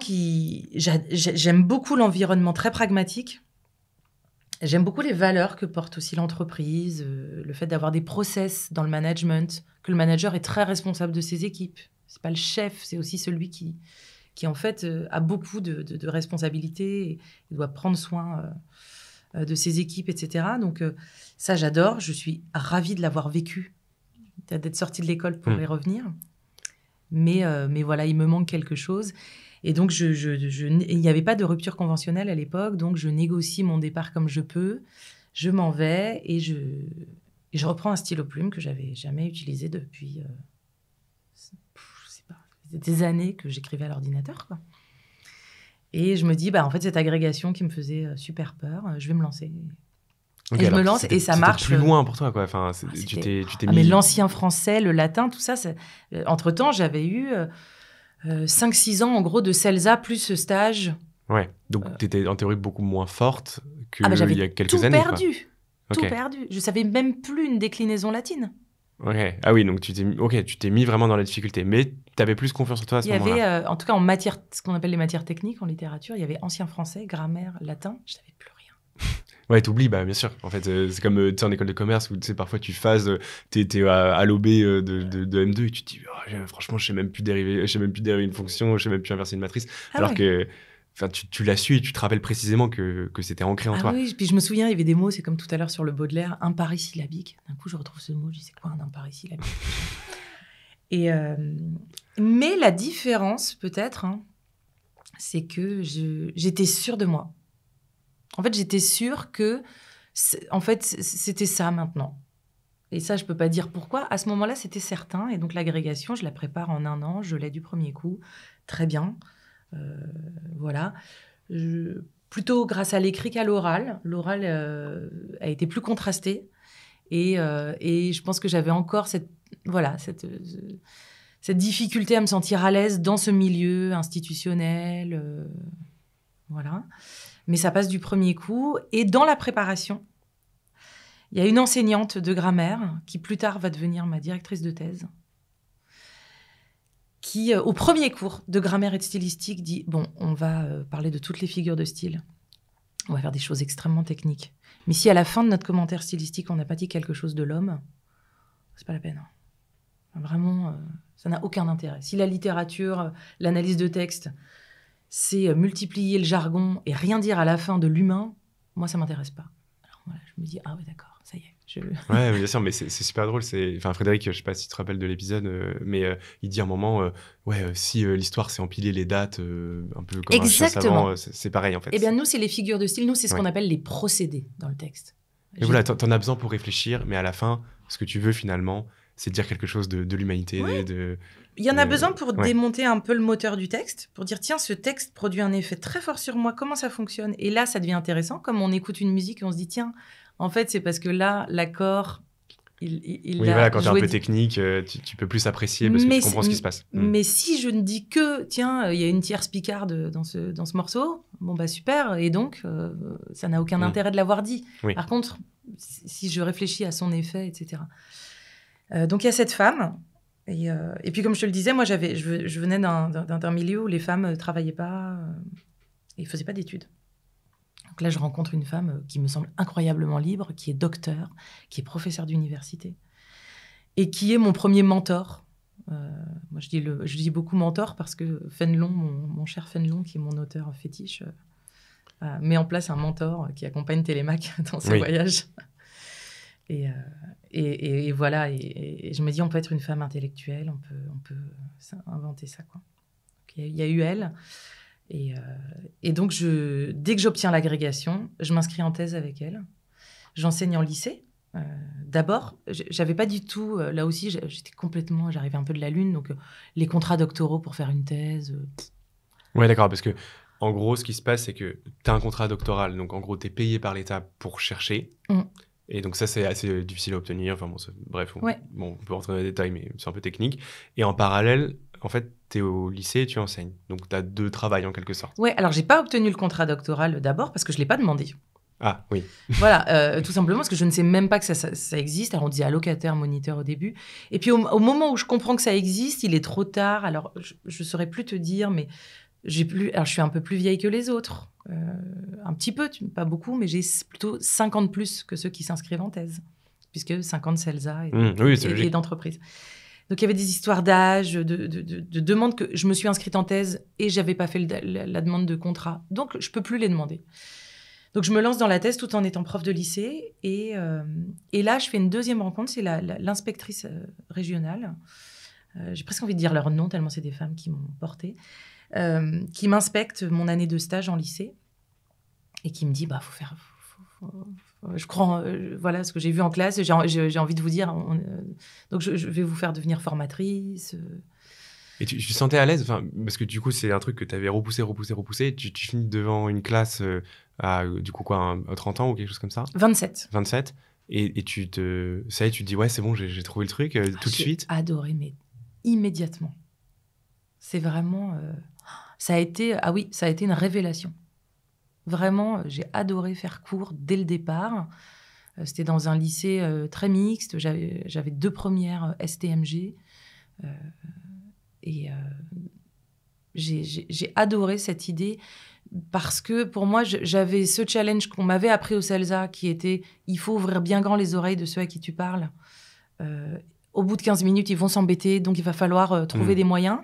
j'aime beaucoup l'environnement très pragmatique. J'aime beaucoup les valeurs que porte aussi l'entreprise, le fait d'avoir des process dans le management, que le manager est très responsable de ses équipes. C'est pas le chef, c'est aussi celui qui en fait a beaucoup de responsabilités et il doit prendre soin de ses équipes, etc. Donc ça, j'adore. Je suis ravie de l'avoir vécu, d'être sortie de l'école pour y revenir. Mais voilà, il me manque quelque chose. Et donc, il n'y avait pas de rupture conventionnelle à l'époque, donc je négocie mon départ comme je peux. Je m'en vais et je reprends un stylo plume que j'avais jamais utilisé depuis je sais pas, des années que j'écrivais à l'ordinateur, quoi. Et je me dis, en fait, cette agrégation qui me faisait super peur, je vais me lancer. Okay, et je me lance et ça marche. Plus loin pour toi, quoi. Enfin, tu t'es mis... Mais l'ancien français, le latin, tout ça, entre-temps, j'avais eu 5-6 ans, en gros, de CELSA plus stage. Ouais, donc tu étais en théorie beaucoup moins forte qu'il y a quelques années. Tout perdu. Je savais même plus une déclinaison latine. Ok. Ah oui, donc tu t'es mis vraiment dans la difficulté. Mais tu avais plus confiance en toi à ce moment-là. Il y avait, en tout cas, en matière, ce qu'on appelle les matières techniques, en littérature, il y avait ancien français, grammaire, latin. Je savais plus rien. Ouais, t'oublies, bien sûr. En fait, c'est comme en école de commerce où parfois tu phases, t'es à l'OB de M2 et tu te dis, franchement, je sais même plus dériver une fonction, je sais même plus inverser une matrice. Alors que tu l'as su et tu te rappelles précisément que c'était ancré en toi. Oui, puis je me souviens, il y avait des mots, c'est comme tout à l'heure sur le Baudelaire, imparisyllabique. D'un coup, je retrouve ce mot, je dis, c'est quoi un imparisyllabique? Mais la différence, peut-être, c'est que j'étais sûre de moi. En fait, j'étais sûre que, c'était ça maintenant. Et ça, je peux pas dire pourquoi. À ce moment-là, c'était certain. Et donc, l'agrégation, je la prépare en 1 an. Je l'ai du premier coup. Très bien. Voilà. Plutôt grâce à l'écrit qu'à l'oral. L'oral a été plus contrasté. Et je pense que j'avais encore cette difficulté à me sentir à l'aise dans ce milieu institutionnel. Voilà. Mais ça passe du premier coup. Et dans la préparation, il y a une enseignante de grammaire qui plus tard va devenir ma directrice de thèse, qui, au premier cours de grammaire et de stylistique, dit « Bon, on va parler de toutes les figures de style. On va faire des choses extrêmement techniques. Mais si à la fin de notre commentaire stylistique, on n'a pas dit quelque chose de l'homme, c'est pas la peine. Vraiment, ça n'a aucun intérêt. Si la littérature, l'analyse de texte, c'est multiplier le jargon et rien dire à la fin de l'humain, moi, ça m'intéresse pas. » Alors voilà, je me dis « Ah oui, d'accord. Ça y est. » Ouais, bien sûr, mais c'est super drôle. Frédéric, je sais pas si tu te rappelles de l'épisode, mais il dit à un moment, si l'histoire c'est empiler les dates un peu comme exactement. Un chien savant, c'est pareil en fait. Eh bien, nous, c'est les figures de style. Nous, c'est ce qu'on appelle les procédés dans le texte. Et voilà, t'en as besoin pour réfléchir, mais à la fin, ce que tu veux finalement, c'est dire quelque chose de l'humanité. Ouais. Il y en a besoin pour démonter un peu le moteur du texte, pour dire, tiens, ce texte produit un effet très fort sur moi, comment ça fonctionne? Et là, ça devient intéressant, comme on écoute une musique et on se dit, tiens, en fait, c'est parce que là, l'accord, quand t'es un peu technique, tu peux plus apprécier parce que tu comprends ce qui se passe. Mais si je ne dis que, tiens, il y a une tierce picarde dans ce morceau, bon, super, et donc, ça n'a aucun intérêt de l'avoir dit. Oui. Par contre, si je réfléchis à son effet, etc. Donc, il y a cette femme. Et puis, comme je te le disais, moi, je venais d'un milieu où les femmes ne travaillaient pas et ne faisaient pas d'études. Donc là, je rencontre une femme qui me semble incroyablement libre, qui est docteur, qui est professeure d'université et qui est mon premier mentor. Moi, je dis beaucoup mentor parce que Fénelon, mon cher Fénelon, qui est mon auteur fétiche, met en place un mentor qui accompagne Télémaque dans ses voyages. Et voilà, et je me dis, on peut être une femme intellectuelle, on peut inventer ça, quoi. Donc, il y a eu elle. Et donc, dès que j'obtiens l'agrégation, je m'inscris en thèse avec elle. J'enseigne en lycée. D'abord, j'avais pas du tout... là aussi, j'arrivais un peu de la lune, donc les contrats doctoraux pour faire une thèse... Ouais, d'accord, parce que en gros, ce qui se passe, c'est que tu as un contrat doctoral, donc en gros, tu es payé par l'État pour chercher. Et donc ça, c'est assez difficile à obtenir. Enfin, bref, on peut rentrer dans les détails, mais c'est un peu technique. Et en parallèle, en fait, tu es au lycée et tu enseignes. Donc, tu as 2 travails en quelque sorte. Ouais, alors j'ai pas obtenu le contrat doctoral d'abord parce que je l'ai pas demandé. Ah, oui. Voilà, tout simplement parce que je ne sais même pas que ça existe. Alors, on dit allocataire, moniteur au début. Et puis, au moment où je comprends que ça existe, il est trop tard. Alors, je saurais plus te dire, mais alors, je suis un peu plus vieille que les autres. Un petit peu, pas beaucoup, mais j'ai plutôt 50 de plus que ceux qui s'inscrivent en thèse. Puisque 50 CELSA et d'entreprise. Donc, il y avait des histoires d'âge, de demandes que je me suis inscrite en thèse et je n'avais pas fait la demande de contrat. Donc, je ne peux plus les demander. Donc, je me lance dans la thèse tout en étant prof de lycée. Et là, je fais une deuxième rencontre. C'est l'inspectrice régionale. J'ai presque envie de dire leur nom, tellement c'est des femmes qui m'ont portée. Qui m'inspecte mon année de stage en lycée. Et qui me dit, faut faire... je crois, voilà ce que j'ai vu en classe. J'ai envie de vous dire... donc, je vais vous faire devenir formatrice... Et tu te sentais à l'aise, parce que du coup, c'est un truc que tu avais repoussé. Tu finis devant une classe à, du coup, quoi, 30 ans ou quelque chose comme ça 27. Et ça y est, tu te dis, ouais, c'est bon, j'ai trouvé le truc tout de suite. J'ai adoré, mais immédiatement. C'est vraiment... ça a été une révélation. Vraiment, j'ai adoré faire cours dès le départ. C'était dans un lycée très mixte. J'avais 2 premières STMG. Et j'ai adoré cette idée parce que pour moi, j'avais ce challenge qu'on m'avait appris au CELSA qui était il faut ouvrir bien grand les oreilles de ceux à qui tu parles. Au bout de 15 minutes, ils vont s'embêter, donc il va falloir trouver des moyens.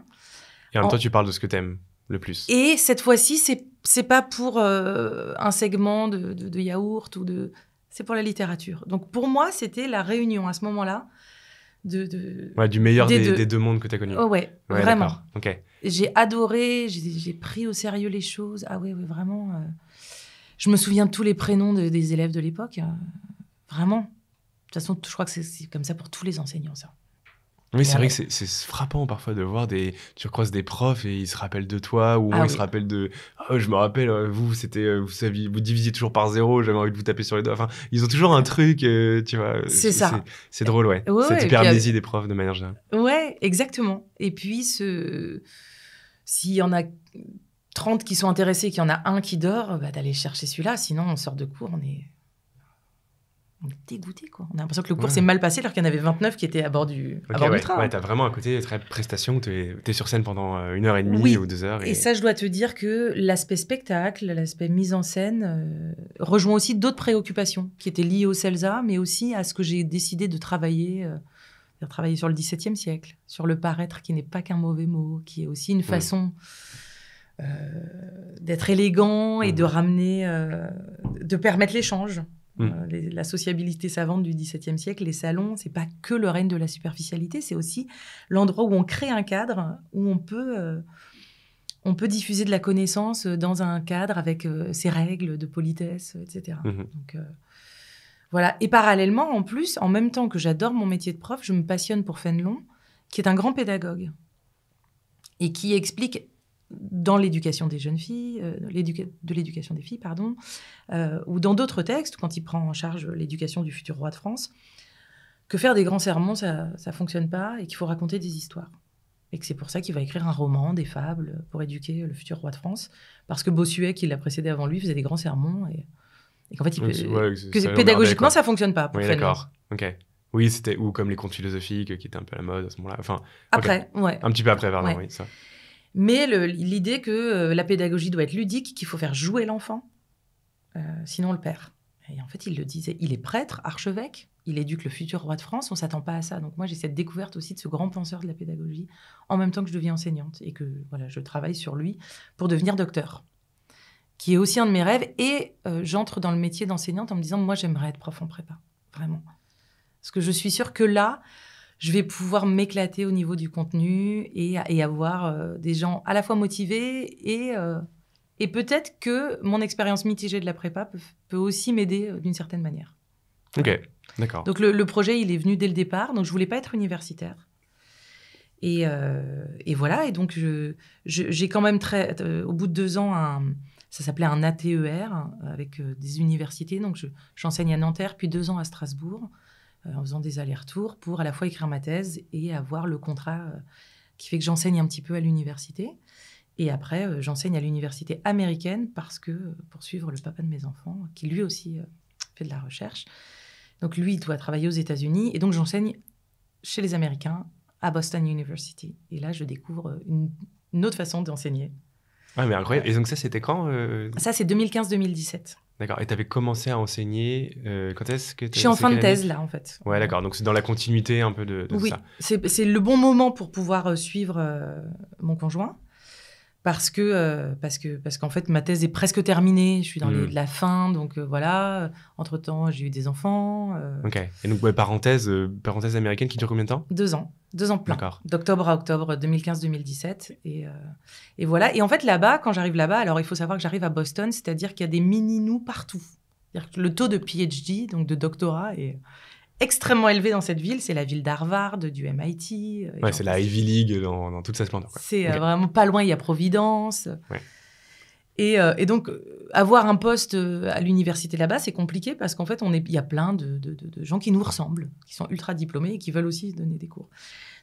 Et en même temps, tu parles de ce que t'aimes le plus. Et cette fois-ci, c'est pas pour un segment de yaourt c'est pour la littérature. Donc pour moi, c'était la réunion à ce moment-là. Du meilleur des 2 mondes que tu as connus. Oh ouais, vraiment. Okay. J'ai adoré, j'ai pris au sérieux les choses. Ah ouais, vraiment. Je me souviens de tous les prénoms des élèves de l'époque. Vraiment. De toute façon, je crois que c'est comme ça pour tous les enseignants, ça. Oui, c'est vrai que c'est frappant parfois de voir tu recroises des profs et ils se rappellent de toi ou ils se rappellent de je me rappelle vous divisiez toujours par 0, j'avais envie de vous taper sur les doigts. Enfin, ils ont toujours un truc, tu vois. C'est ça. C'est drôle, ouais. Cette hypermnésie des profs de manière générale. Ouais, exactement. Et puis s'il y en a 30 qui sont intéressés, qu'il y en a un qui dort, d'aller chercher celui-là. Sinon, on sort de cours, on est dégoûté, quoi. On a l'impression que le cours s'est mal passé alors qu'il y en avait 29 qui étaient à bord du train. Ouais, t'as vraiment un côté très prestation où t'es sur scène pendant 1h30 ou 2 heures. Et ça, je dois te dire que l'aspect spectacle, l'aspect mise en scène rejoint aussi d'autres préoccupations qui étaient liées au CELSA, mais aussi à ce que j'ai décidé de travailler sur le XVIIe siècle, sur le paraître qui n'est pas qu'un mauvais mot, qui est aussi une façon d'être élégant et de ramener, de permettre l'échange. La sociabilité savante du XVIIe siècle, les salons, c'est pas que le règne de la superficialité, c'est aussi l'endroit où on crée un cadre, où on peut diffuser de la connaissance dans un cadre avec ses règles de politesse, etc. Donc, voilà. Et parallèlement, en plus, en même temps que j'adore mon métier de prof, je me passionne pour Fénelon, qui est un grand pédagogue et qui explique dans l'éducation des jeunes filles, de l'éducation des filles, ou dans d'autres textes, quand il prend en charge l'éducation du futur roi de France, que faire des grands sermons, ça fonctionne pas, et qu'il faut raconter des histoires. Et que c'est pour ça qu'il va écrire un roman, des fables, pour éduquer le futur roi de France, parce que Bossuet, qui l'a précédé avant lui, faisait des grands sermons, et qu'en fait, pédagogiquement, ça fonctionne pas. Oui, d'accord. Ok. Oui, c'était ou comme les contes philosophiques qui étaient un peu à la mode à ce moment-là. Enfin, après, ouais. Un petit peu après, pardon, oui, ça. Mais l'idée que la pédagogie doit être ludique, qu'il faut faire jouer l'enfant, sinon on le perd. Et en fait, il le disait, il est prêtre, archevêque, il éduque le futur roi de France, on ne s'attend pas à ça. Donc moi, j'ai cette découverte aussi de ce grand penseur de la pédagogie, en même temps que je deviens enseignante, et que voilà, je travaille sur lui pour devenir docteur, qui est aussi un de mes rêves. Et j'entre dans le métier d'enseignante en me disant, moi, j'aimerais être prof en prépa, vraiment. Parce que je suis sûre que là, je vais pouvoir m'éclater au niveau du contenu et avoir des gens à la fois motivés et peut-être que mon expérience mitigée de la prépa peut aussi m'aider d'une certaine manière. Ok, d'accord. Donc le projet, il est venu dès le départ. Donc je voulais pas être universitaire. Et voilà. Et donc j'ai quand même au bout de 2 ans, ça s'appelait un ATER avec des universités. Donc j'enseigne à Nanterre, puis 2 ans à Strasbourg, en faisant des allers-retours pour à la fois écrire ma thèse et avoir le contrat qui fait que j'enseigne un petit peu à l'université. Et après, j'enseigne à l'université américaine pour suivre le papa de mes enfants, qui lui aussi fait de la recherche. Donc lui, il doit travailler aux États-Unis. Et donc, j'enseigne chez les Américains à Boston University. Et là, je découvre une autre façon d'enseigner. Ah, mais incroyable. Et donc ça, c'était quand Ça, c'est 2015-2017. D'accord. Et tu avais commencé à enseigner quand est-ce que Je suis en fin de thèse, là, en fait. Ouais, d'accord. Donc c'est dans la continuité un peu de oui, ça. C'est le bon moment pour pouvoir suivre mon conjoint. Parce qu'en fait, ma thèse est presque terminée. Je suis dans la fin, donc voilà. Entre-temps, j'ai eu des enfants. Ok. Et donc, ouais, parenthèse américaine qui dure combien de temps ? 2 ans. 2 ans plein. D'accord. D'octobre à octobre 2015-2017. Et voilà. Et en fait, là-bas, quand j'arrive là-bas, alors il faut savoir que j'arrive à Boston, c'est-à-dire qu'il y a des mini-nous partout. C'est-à-dire que le taux de PhD, donc de doctorat, est extrêmement élevé dans cette ville. C'est la ville d'Harvard, du MIT. Ouais, c'est la Ivy League dans toute sa splendeur. C'est vraiment pas loin, il y a Providence. Ouais. Et donc, avoir un poste à l'université là-bas, c'est compliqué parce qu'en fait, il y a plein de gens qui nous ressemblent, qui sont ultra diplômés et qui veulent aussi donner des cours.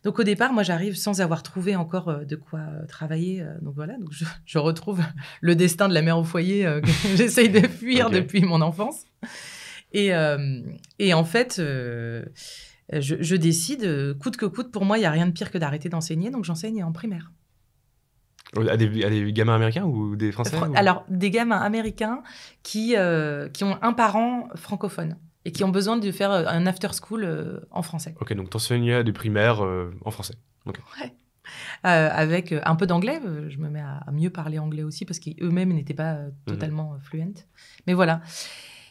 Donc, au départ, moi, j'arrive sans avoir trouvé encore de quoi travailler. Donc, voilà, donc je retrouve le destin de la mère au foyer que j'essaye de fuir depuis mon enfance. Et en fait, je décide, coûte que coûte, pour moi, il n'y a rien de pire que d'arrêter d'enseigner. Donc, j'enseigne en primaire. À des gamins américains ou des Français Alors, des gamins américains qui ont un parent francophone et qui ont besoin de faire un after-school en français. Ok, donc t'enseignais à des primaires en français. Okay. Ouais. Avec un peu d'anglais. Je me mets à mieux parler anglais aussi parce qu'eux-mêmes n'étaient pas totalement fluents. Mais voilà.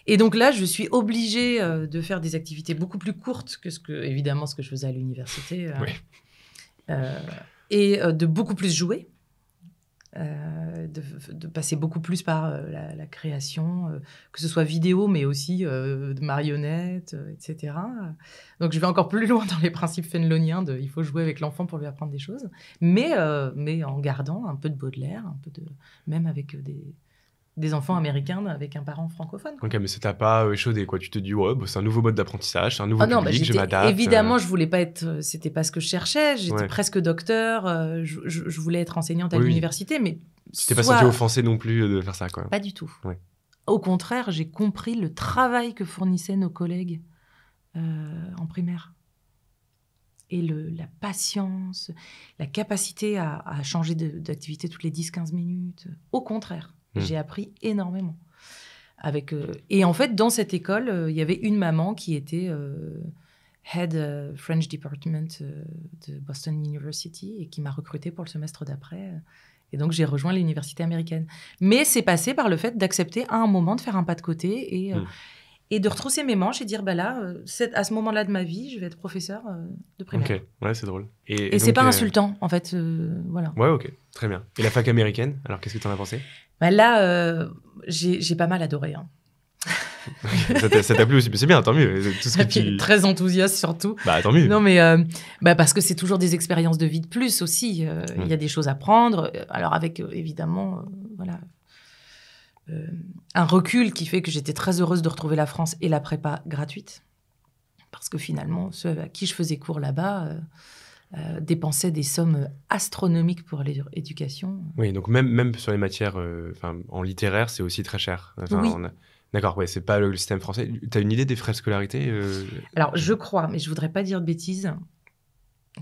Et donc là, je suis obligée de faire des activités beaucoup plus courtes que ce que je faisais à l'université. Et de beaucoup plus jouer. De passer beaucoup plus par la création, que ce soit vidéo, mais aussi de marionnettes, etc. Donc, je vais encore plus loin dans les principes féneloniens il faut jouer avec l'enfant pour lui apprendre des choses, mais en gardant un peu de Baudelaire, même avec des enfants américains avec un parent francophone. Ok, mais ça t'a pas échaudé, quoi. Tu te dis, ouais, c'est un nouveau mode d'apprentissage, c'est un nouveau public, je m'adapte. Évidemment, je voulais pas être... C'était pas ce que je cherchais. J'étais presque docteur. Je voulais être enseignante à l'université, mais... Tu t'es pas senti offensé non plus de faire ça, quoi. Pas du tout. Ouais. Au contraire, j'ai compris le travail que fournissaient nos collègues en primaire. Et la patience, la capacité à changer d'activité toutes les 10-15 minutes. Au contraire. J'ai appris énormément. Et en fait, dans cette école, il y avait une maman qui était Head French Department de Boston University et qui m'a recrutée pour le semestre d'après. Et donc, j'ai rejoint l'université américaine. Mais c'est passé par le fait d'accepter à un moment de faire un pas de côté et de retrousser mes manches et dire, à ce moment-là de ma vie, je vais être professeur de primaire. Ok, ouais, c'est drôle. Et c'est pas insultant, en fait. Voilà. Ouais, ok, très bien. Et la fac américaine, alors qu'est-ce que tu en as pensé ? Là, j'ai pas mal adoré. Hein. Ça t'a plu aussi, mais c'est bien, tant mieux. Tout ce que très enthousiaste surtout. Tant mieux. Non, mais parce que c'est toujours des expériences de vie de plus aussi. Il y a des choses à prendre. Alors avec, évidemment, un recul qui fait que j'étais très heureuse de retrouver la France et la prépa gratuite. Parce que finalement, ceux à qui je faisais cours là-bas dépensaient des sommes astronomiques pour leur éducation. Oui, donc même sur les matières en littéraire, c'est aussi très cher. Oui. D'accord, ouais, c'est pas le système français. Tu as une idée des frais de scolarité Alors, je crois, mais je voudrais pas dire de bêtises,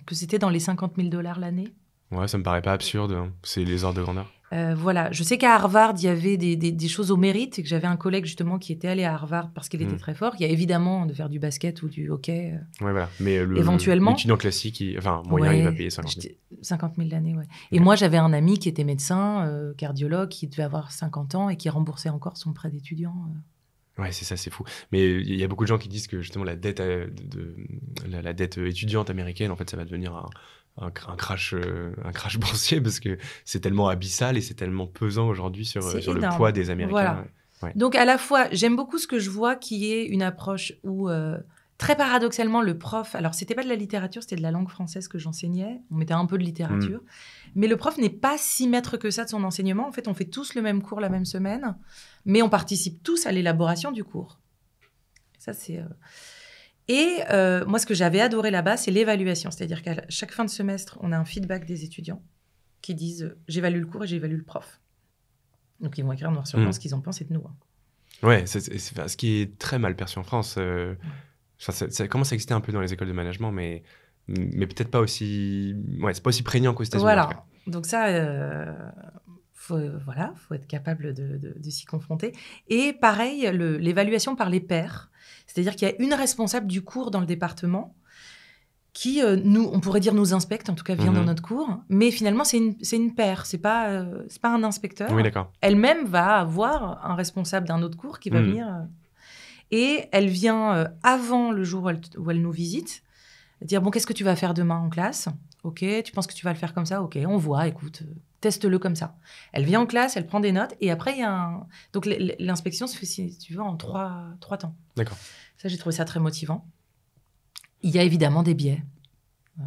que c'était dans les $50 000 l'année. Ouais, ça me paraît pas absurde. Hein. C'est les ordres de grandeur. Voilà, je sais qu'à Harvard, il y avait des choses au mérite et que j'avais un collègue justement qui était allé à Harvard parce qu'il était très fort. Il y a évidemment de faire du basket ou du hockey. Ouais, voilà. Mais éventuellement. L'étudiant classique, moyen, il va payer 50 000. 50 000 l'année, ouais. Okay. Et moi, j'avais un ami qui était médecin, cardiologue, qui devait avoir 50 ans et qui remboursait encore son prêt d'étudiant. Ouais, c'est ça, c'est fou. Mais il y a beaucoup de gens qui disent que justement la dette, la dette étudiante américaine, en fait, ça va devenir un crash boursier parce que c'est tellement abyssal et c'est tellement pesant aujourd'hui sur le poids des Américains. Voilà. Ouais. Donc, à la fois, j'aime beaucoup ce que je vois qui est une approche où, très paradoxalement, le prof... Alors, c'était pas de la littérature, c'était de la langue française que j'enseignais. On mettait un peu de littérature. Mais le prof n'est pas si maître que ça de son enseignement. En fait, on fait tous le même cours la même semaine, mais on participe tous à l'élaboration du cours. Ça, c'est... moi, ce que j'avais adoré là-bas, c'est l'évaluation. C'est-à-dire qu'à chaque fin de semestre, on a un feedback des étudiants qui disent « j'évalue le cours et j'évalue le prof ». Donc, ils vont écrire noir sur blanc ce qu'ils en pensent et de nous. Ouais, c'est ce qui est très mal perçu en France. Ça commence à exister un peu dans les écoles de management, mais peut-être pas aussi... Ouais, c'est pas aussi prégnant qu'aux États-Unis. Voilà. Donc ça, faut être capable de s'y confronter. Et pareil, l'évaluation par les pairs. C'est-à-dire qu'il y a une responsable du cours dans le département qui, on pourrait dire nous inspecte, en tout cas vient dans notre cours, mais finalement c'est une paire, c'est pas un inspecteur. Oui, d'accord. Elle-même va avoir un responsable d'un autre cours qui va venir, et elle vient avant le jour où elle nous visite, dire bon, qu'est-ce que tu vas faire demain en classe ? Ok, tu penses que tu vas le faire comme ça ? Ok, on voit, écoute, teste-le comme ça. Elle vient en classe, elle prend des notes, et après il y a donc l'inspection se fait, si tu veux, en trois temps. D'accord. Ça, j'ai trouvé ça très motivant. Il y a évidemment des biais.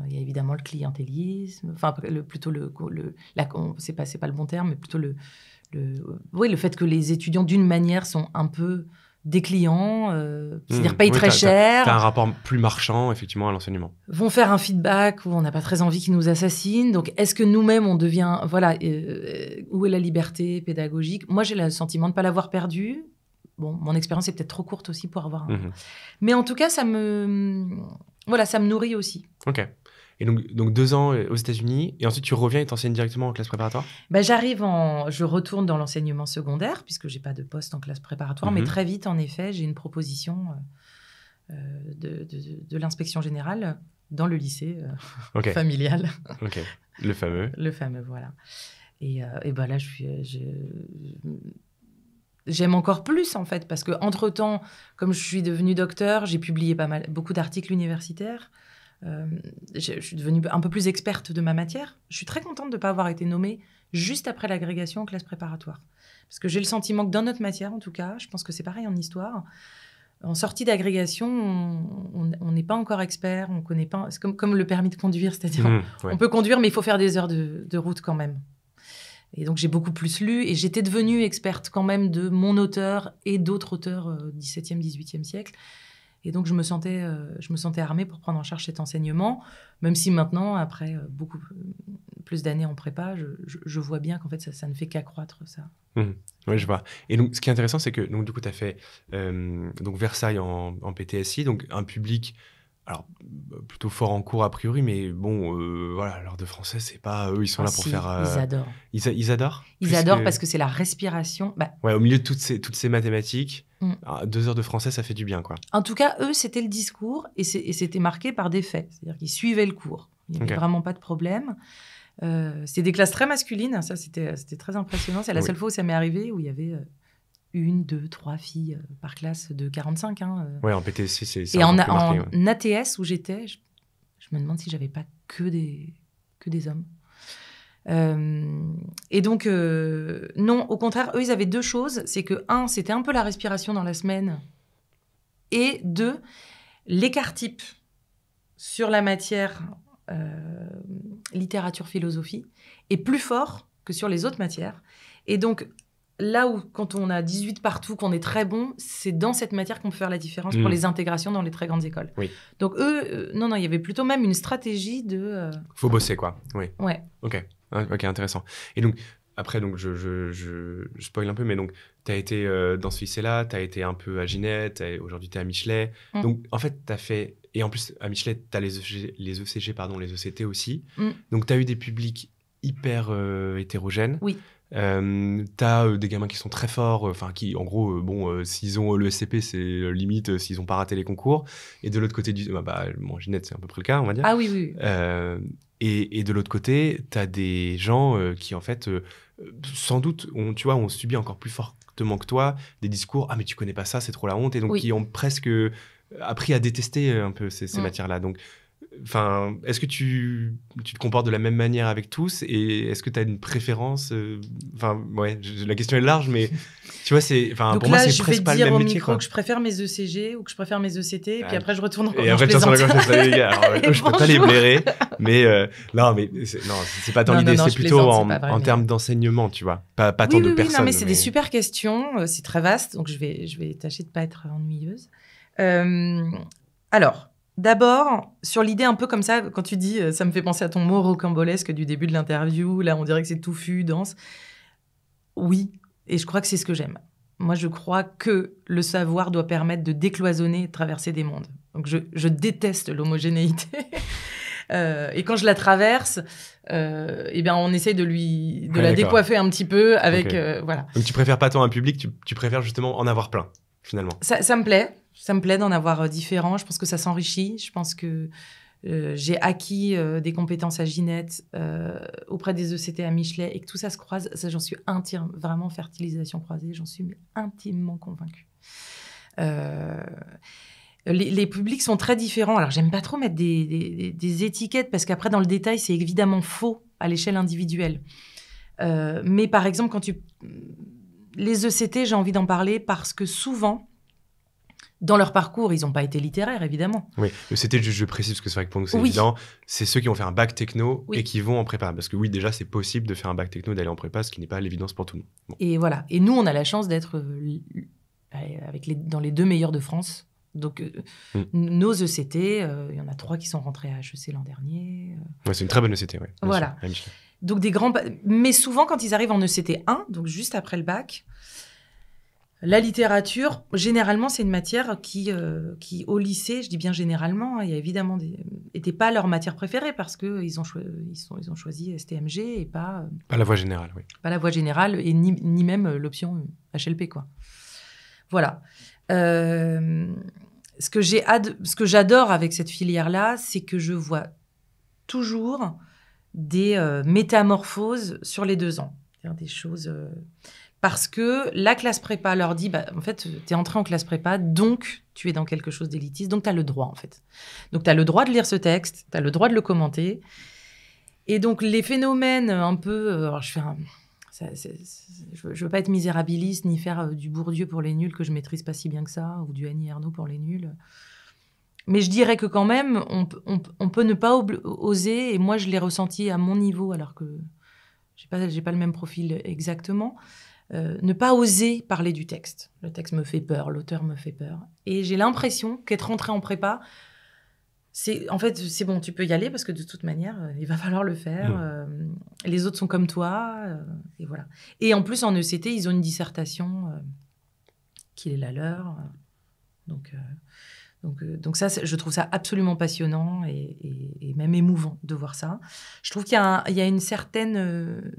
Il y a évidemment le clientélisme, enfin plutôt c'est pas le bon terme, mais plutôt le fait que les étudiants d'une manière sont un peu des clients, c'est-à-dire payent très cher. T'as un rapport plus marchand effectivement à l'enseignement. Vont faire un feedback où on n'a pas très envie qu'ils nous assassinent. Donc est-ce que nous-mêmes on devient où est la liberté pédagogique ? Moi j'ai le sentiment de ne pas l'avoir perdue. Bon, mon expérience est peut-être trop courte aussi pour avoir Mais en tout cas, ça me nourrit aussi. Ok. Et donc 2 ans aux États-Unis, et ensuite tu reviens et t'enseignes directement en classe préparatoire ? Je retourne dans l'enseignement secondaire, puisque j'ai pas de poste en classe préparatoire, mais très vite, en effet, j'ai une proposition de l'inspection générale dans le lycée familial. Ok, le fameux. Le fameux, voilà. Et là, j'aime encore plus, en fait, parce qu'entre-temps, comme je suis devenue docteur, j'ai publié beaucoup d'articles universitaires. Je suis devenue un peu plus experte de ma matière. Je suis très contente de ne pas avoir été nommée juste après l'agrégation en classe préparatoire. Parce que j'ai le sentiment que dans notre matière, en tout cas, je pense que c'est pareil en histoire, en sortie d'agrégation, on n'est pas encore expert, on connaît pas... C'est comme le permis de conduire, c'est-à-dire on peut conduire, mais il faut faire des heures de route quand même. Et donc, j'ai beaucoup plus lu et j'étais devenue experte quand même de mon auteur et d'autres auteurs 17e, 18e siècle. Et donc, je me sentais armée pour prendre en charge cet enseignement, même si maintenant, après beaucoup plus d'années en prépa, je vois bien qu'en fait, ça ne fait qu'accroître ça. Oui, je vois. Et donc, ce qui est intéressant, c'est que donc, du coup, tu as fait donc Versailles en PTSI, donc un public... Alors, plutôt fort en cours a priori, mais bon, voilà, l'heure de français, c'est pas... Eux, ils sont là pour faire... Ils adorent. Ils adorent ? Ils adorent parce que c'est la respiration. Ouais, au milieu de toutes ces mathématiques, 2 heures de français, ça fait du bien, quoi. En tout cas, eux, c'était le discours et c'était marqué par des faits. C'est-à-dire qu'ils suivaient le cours. Il n'y avait vraiment pas de problème. C'était des classes très masculines. Ça, c'était très impressionnant. C'est la seule fois où ça m'est arrivé, où il y avait... 1, 2, 3 filles par classe de 45. Ouais, en PTSI, c'est et en ATS, où j'étais, je me demande si j'avais pas que des hommes. Et donc, non, au contraire, eux, ils avaient 2 choses. C'est que, 1, c'était un peu la respiration dans la semaine. Et 2, l'écart type sur la matière littérature-philosophie est plus fort que sur les autres matières. Et donc, là où, quand on a 18 partout, qu'on est très bon, c'est dans cette matière qu'on peut faire la différence pour les intégrations dans les très grandes écoles. Oui. Donc eux, non, il y avait plutôt même une stratégie de... Faut bosser, quoi. Oui. Ouais. Ok, intéressant. Et donc, après, donc, je spoil un peu, mais donc, tu as été dans ce lycée-là, tu as été un peu à Ginette, aujourd'hui tu es à Michelet. Donc, en fait, tu as fait... Et en plus, à Michelet, tu as les ECG, les ECT aussi. Donc, tu as eu des publics hyper hétérogènes. Oui. T'as des gamins qui sont très forts, qui, en gros, s'ils ont le SCP, c'est limite s'ils n'ont pas raté les concours. Et de l'autre côté Ginette, c'est à peu près le cas, on va dire. Ah oui. Et de l'autre côté, t'as des gens qui, en fait, sans doute, ont subi encore plus fortement que toi des discours « Ah, mais tu connais pas ça, c'est trop la honte », et donc qui ont presque appris à détester un peu ces matières-là. Donc, est-ce que tu te comportes de la même manière avec tous, et est-ce que tu as une préférence la question est large, mais tu vois, pour moi, c'est presque pas le même métier. Donc là, je vais dire au micro que je préfère mes ECG ou que je préfère mes ECT, et puis après, je retourne encore. Et après, tu retournes encore. Les gars, alors, je peux pas les blairer, mais non, c'est pas tant l'idée, c'est plutôt en termes d'enseignement, tu vois, pas tant de personnes. Non, mais c'est des super questions, c'est très vaste, donc je vais tâcher de pas être ennuyeuse. Alors, d'abord, sur l'idée un peu comme ça, quand tu dis, ça me fait penser à ton mot rocambolesque du début de l'interview, là on dirait que c'est touffu, dense. Oui, et je crois que c'est ce que j'aime. Moi, je crois que le savoir doit permettre de décloisonner et de traverser des mondes. Donc je déteste l'homogénéité. Et quand je la traverse, on essaye de la décoiffer un petit peu avec... voilà. Donc tu préfères pas tant un public, tu préfères justement en avoir plein, finalement. Ça me plaît. Ça me plaît d'en avoir différents. Je pense que ça s'enrichit. Je pense que j'ai acquis des compétences à Ginette, auprès des ECT à Michelet, et que tout ça se croise. Ça, j'en suis vraiment fertilisation croisée. J'en suis intimement convaincue. Les publics sont très différents. Alors, j'aime pas trop mettre des étiquettes parce qu'après, dans le détail, c'est évidemment faux à l'échelle individuelle. Mais par exemple, les ECT, j'ai envie d'en parler parce que souvent, dans leur parcours, ils n'ont pas été littéraires, évidemment. Oui, je précise, parce que c'est vrai que pour nous, c'est évident. C'est ceux qui ont fait un bac techno et qui vont en prépa. Parce que oui, déjà, c'est possible de faire un bac techno, d'aller en prépa, ce qui n'est pas l'évidence pour tout le monde. Bon. Et voilà. Et nous, on a la chance d'être dans les 2 meilleurs de France. Donc, nos ECT, il y en a 3 qui sont rentrés à HEC l'an dernier. Ouais, c'est une très bonne ECT, oui. Voilà. Donc, mais souvent, quand ils arrivent en ECT 1, donc juste après le bac, la littérature, généralement, c'est une matière qui, au lycée, je dis bien généralement, il y a évidemment n'était pas leur matière préférée parce qu'ils ont choisi STMG et pas... Pas la voie générale, oui. Pas la voie générale et ni même l'option HLP, quoi. Voilà. Ce que j'adore avec cette filière-là, c'est que je vois toujours des métamorphoses sur les 2 ans. C'est-à-dire des choses... Parce que la classe prépa leur dit, en fait, tu es entré en classe prépa, donc tu es dans quelque chose d'élitiste, donc tu as le droit, en fait. Donc tu as le droit de lire ce texte, tu as le droit de le commenter. Et donc les phénomènes un peu... alors je veux pas être misérabiliste, ni faire du Bourdieu pour les nuls, que je maîtrise pas si bien que ça, ou du Annie Ernaux pour les nuls. Mais je dirais que quand même, on peut ne pas oser, et moi je l'ai ressenti à mon niveau, alors que j'ai pas le même profil exactement, ne pas oser parler du texte. Le texte me fait peur, l'auteur me fait peur. Et j'ai l'impression qu'être rentré en prépa, c'est bon, tu peux y aller parce que de toute manière, il va falloir le faire. Les autres sont comme toi, et voilà. Et en plus, en ECT, ils ont une dissertation qui est la leur. Donc ça, je trouve ça absolument passionnant et même émouvant de voir ça. Je trouve qu'il y a une certaine...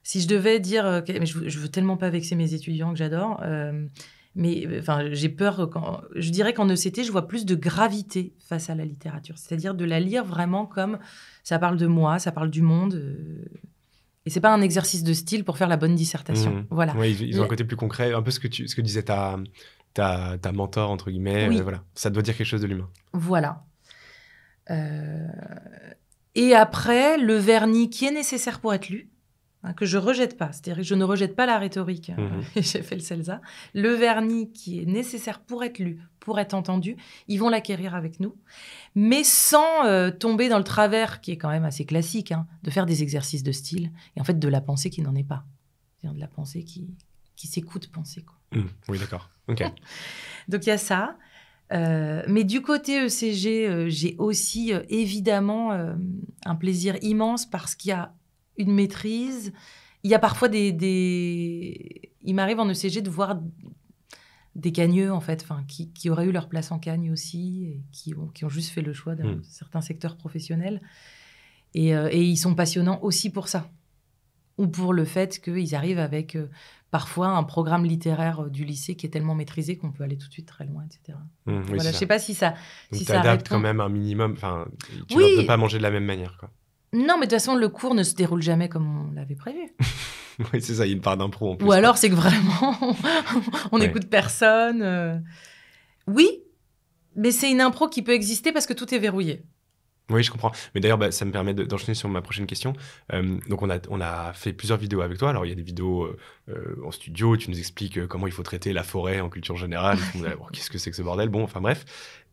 si je devais dire... mais je veux tellement pas vexer mes étudiants que j'adore, mais j'ai peur... je dirais qu'en ECT, je vois plus de gravité face à la littérature. C'est-à-dire de la lire vraiment comme ça parle de moi, ça parle du monde... et c'est pas un exercice de style pour faire la bonne dissertation. Voilà. Ouais, ils ont un côté plus concret, un peu ce que disait ta mentor, entre guillemets. Oui. Voilà. Ça doit dire quelque chose de l'humain. Voilà. Et après, le vernis qui est nécessaire pour être lu, que je rejette pas. C'est-à-dire que je ne rejette pas la rhétorique. J'ai fait le CELSA. Le vernis qui est nécessaire pour être lu, pour être entendu, ils vont l'acquérir avec nous. Mais sans tomber dans le travers, qui est quand même assez classique, de faire des exercices de style, et en fait de la pensée qui n'en est pas. C'est-à-dire de la pensée qui s'écoute penser, quoi. Oui, d'accord. Ok. Donc il y a ça. Mais du côté ECG, j'ai aussi évidemment un plaisir immense parce qu'il y a une maîtrise. Il y a parfois il m'arrive en ECG de voir des cagneux, en fait, qui auraient eu leur place en cagne aussi, et qui ont juste fait le choix d'un certain secteur professionnel. Et ils sont passionnants aussi pour ça. ou pour le fait qu'ils arrivent avec parfois un programme littéraire du lycée qui est tellement maîtrisé qu'on peut aller tout de suite très loin, etc. Oui, Voilà, je ne sais pas si ça... Donc, si tu ça adaptes répond. quand même un minimum. Enfin, tu Oui. leur donnes pas à manger de la même manière, quoi. Non, mais de toute façon, le cours ne se déroule jamais comme on l'avait prévu. Oui, c'est ça, il y a une part d'impro en plus. Ou alors, c'est que vraiment, on Ouais. n'écoute personne. Oui, mais c'est une impro qui peut exister parce que tout est verrouillé. Oui, je comprends. Mais d'ailleurs, ça me permet d'enchaîner sur ma prochaine question. Donc, on a fait plusieurs vidéos avec toi. Alors, il y a des vidéos en studio. Tu nous expliques comment il faut traiter la forêt en culture générale. Tout le monde est là, bon, qu'est-ce que c'est que ce bordel? Bon, enfin bref.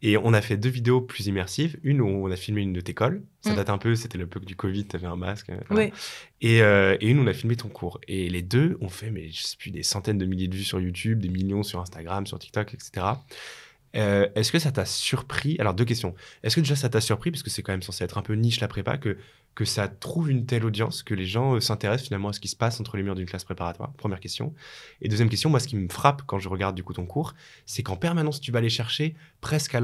Et on a fait 2 vidéos plus immersives. Une où on a filmé une de tes cols. Ça date un peu, c'était l'époque du Covid, tu avais un masque. Voilà. Oui. Et une où on a filmé ton cours. Et les deux ont fait, mais je sais plus, des centaines de milliers de vues sur YouTube, des millions sur Instagram, sur TikTok, etc. Est-ce que ça t'a surpris? Alors, 2 questions. Est-ce que déjà ça t'a surpris, parce que c'est quand même censé être un peu niche la prépa, que ça trouve une telle audience, que les gens s'intéressent finalement à ce qui se passe entre les murs d'une classe préparatoire? Première question. Et deuxième question, moi, ce qui me frappe quand je regarde du coup ton cours, c'est qu'en permanence, tu vas aller chercher presque à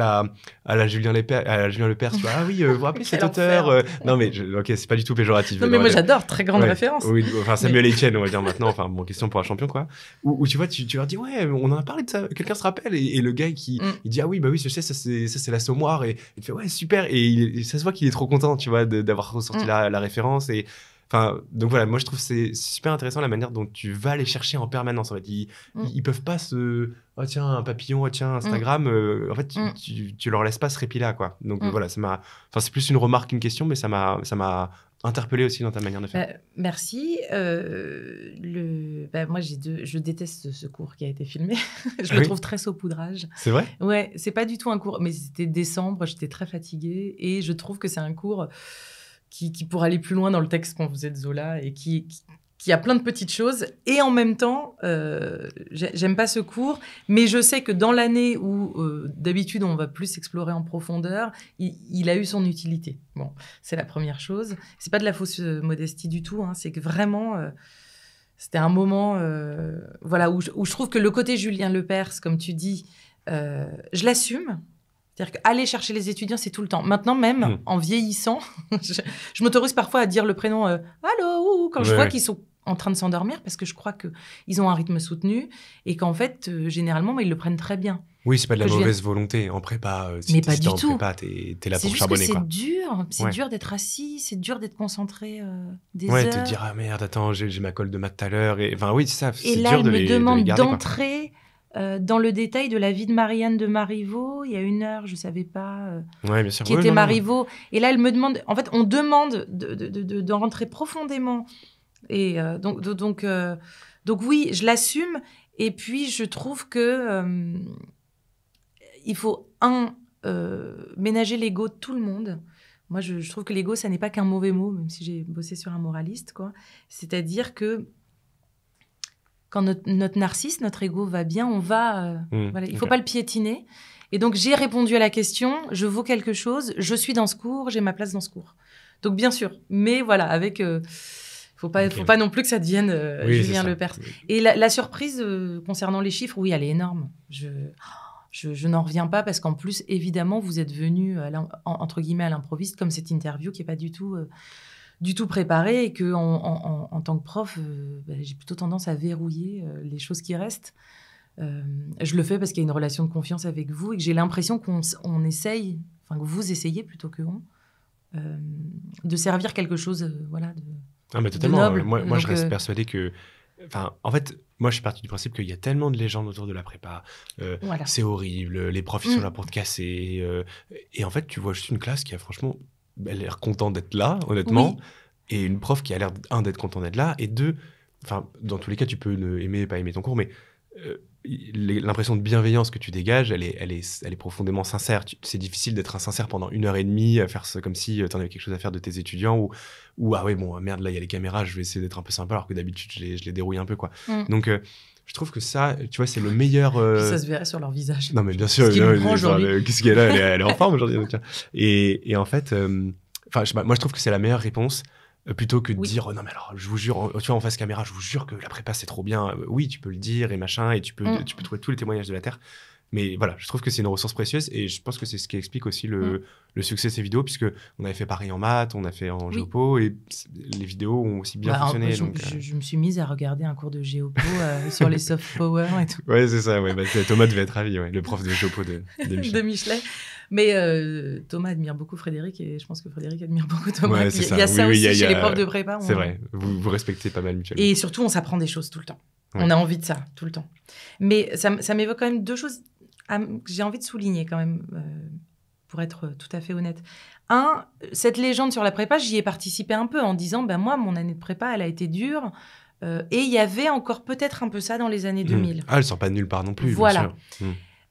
la Julien Lepers. Tu vois, ah oui, vous vous rappelez cet Quel auteur Non, mais ok, c'est pas du tout péjoratif. Non, mais moi, j'adore. Très grande Ouais. référence. Oui, enfin Samuel Etienne, on va dire maintenant. Enfin, bon, question pour un champion, quoi. Où tu vois, tu leur dis, ouais, on en a parlé de ça. Quelqu'un se rappelle? Et le gars il dit, ah oui, bah oui, je sais, ça c'est l'Assommoir. Et il fait, ouais, super. Et ça se voit qu'il est trop content, tu vois, d'avoir ressorti la référence. Et enfin, donc voilà, moi je trouve que c'est super intéressant la manière dont tu vas les chercher en permanence. En fait, ils peuvent pas se, oh tiens, un papillon, oh tiens, Instagram. En fait, tu leur laisses pas ce répit-là, quoi. Donc voilà, enfin, c'est plus une remarque qu'une question, mais ça m'a interpellé aussi dans ta manière de faire. Merci. Moi, je déteste ce cours qui a été filmé. Je le trouve très saupoudrage. C'est vrai? Ouais, c'est pas du tout un cours, mais c'était décembre, j'étais très fatiguée et je trouve que c'est un cours qui pourrait aller plus loin dans le texte qu'on faisait de Zola et qui a plein de petites choses. Et en même temps, j'aime pas ce cours, mais je sais que dans l'année où d'habitude on va plus explorer en profondeur, il a eu son utilité. Bon, c'est la première chose. C'est pas de la fausse modestie du tout, hein, c'est que vraiment... c'était un moment voilà, où je trouve que le côté Julien Lepers, comme tu dis, je l'assume. C'est-à-dire qu'aller chercher les étudiants, c'est tout le temps. Maintenant, même en vieillissant, je m'autorise parfois à dire le prénom allô quand je vois qu'ils sont en train de s'endormir, parce que je crois qu'ils ont un rythme soutenu et qu'en fait, généralement, ils le prennent très bien. Oui, c'est pas de la mauvaise volonté en prépa. Mais pas du tout. En prépa, t'es là pour charbonner, quoi. C'est dur. C'est dur d'être assis, c'est dur d'être concentré des heures. Ouais, te dire, ah merde, attends, j'ai ma colle de maths tout à l'heure. Enfin, oui, c'est ça. Et là, il me demande d'entrer dans le détail de la vie de Marianne de Marivaux. Il y a 1 heure, je ne savais pas ouais, bien sûr. qui était Marivaux. Et là, elle me demande... En fait, on demande de rentrer profondément. Et donc oui, je l'assume. Et puis, je trouve que il faut, ménager l'ego de tout le monde. Moi, je trouve que l'ego, ça n'est pas qu'un mauvais mot, même si j'ai bossé sur un moraliste, quoi. C'est-à-dire que quand notre narcisse, notre ego va bien, on va... voilà, il ne faut pas le piétiner. Et donc, j'ai répondu à la question, je vaux quelque chose, je suis dans ce cours, j'ai ma place dans ce cours. Donc, bien sûr, mais voilà, avec... faut pas non plus que ça devienne Julien Lepers. Et la surprise concernant les chiffres, oui, elle est énorme. Je n'en reviens pas parce qu'en plus, évidemment, vous êtes venu, entre guillemets, à l'improviste, comme cette interview qui n'est pas du tout préparée et que en tant que prof, j'ai plutôt tendance à verrouiller les choses qui restent. Je le fais parce qu'il y a une relation de confiance avec vous et que j'ai l'impression qu'on essaye, enfin que vous essayez plutôt que on, de servir quelque chose, voilà, mais totalement. de noble. Moi, je reste persuadé que... Enfin, en fait, moi, je suis parti du principe qu'il y a tellement de légendes autour de la prépa. Voilà. C'est horrible, les profs, ils sont là pour te casser. Et en fait, tu vois juste une classe qui a franchement... Elle a l'air contente d'être là, honnêtement. Oui. Et une prof qui a l'air, d'être contente d'être là. Et 2, enfin, dans tous les cas, tu peux aimer, pas aimer ton cours, mais l'impression de bienveillance que tu dégages, elle est profondément sincère. C'est difficile d'être insincère pendant 1h30, à faire ça comme si tu en avais quelque chose à faire de tes étudiants, ou ah ouais, bon, merde, là, il y a les caméras, je vais essayer d'être un peu sympa, alors que d'habitude, je les dérouille un peu, quoi. Donc, je trouve que ça, tu vois, c'est le meilleur... Ça se verrait sur leur visage. Non, mais bien sûr. Qu'est-ce qu'elle a elle est en forme aujourd'hui. Et en fait, je sais pas, moi, je trouve que c'est la meilleure réponse, plutôt que de dire non mais alors je vous jure, tu vois, en face caméra, je vous jure que la prépa c'est trop bien. Oui, tu peux le dire et machin, et tu peux trouver tous les témoignages de la terre, Mais voilà, je trouve que c'est une ressource précieuse et je pense que c'est ce qui explique aussi le succès de ces vidéos, puisque on avait fait pareil en maths, on a fait en géopo et les vidéos ont aussi bien fonctionné. Je me suis mise à regarder un cours de géopo sur les soft power et tout. Ouais, c'est ça. Ouais. Thomas devait être ravi, le prof de géopo de Michelet. De Michelet. Mais Thomas admire beaucoup Frédéric et je pense que Frédéric admire beaucoup Thomas. Ouais, il y a ça aussi chez les profs de prépa. C'est vrai, vous respectez pas mal mutuellement. Et surtout, on s'apprend des choses tout le temps. Ouais. On a envie de ça tout le temps. Mais ça m'évoque quand même deux choses que j'ai envie de souligner quand même, pour être tout à fait honnête. Un, cette légende sur la prépa, j'y ai participé un peu en disant, moi, mon année de prépa, elle a été dure. Et il y avait encore peut-être un peu ça dans les années 2000. Ah, elle sort pas de nulle part non plus. Voilà.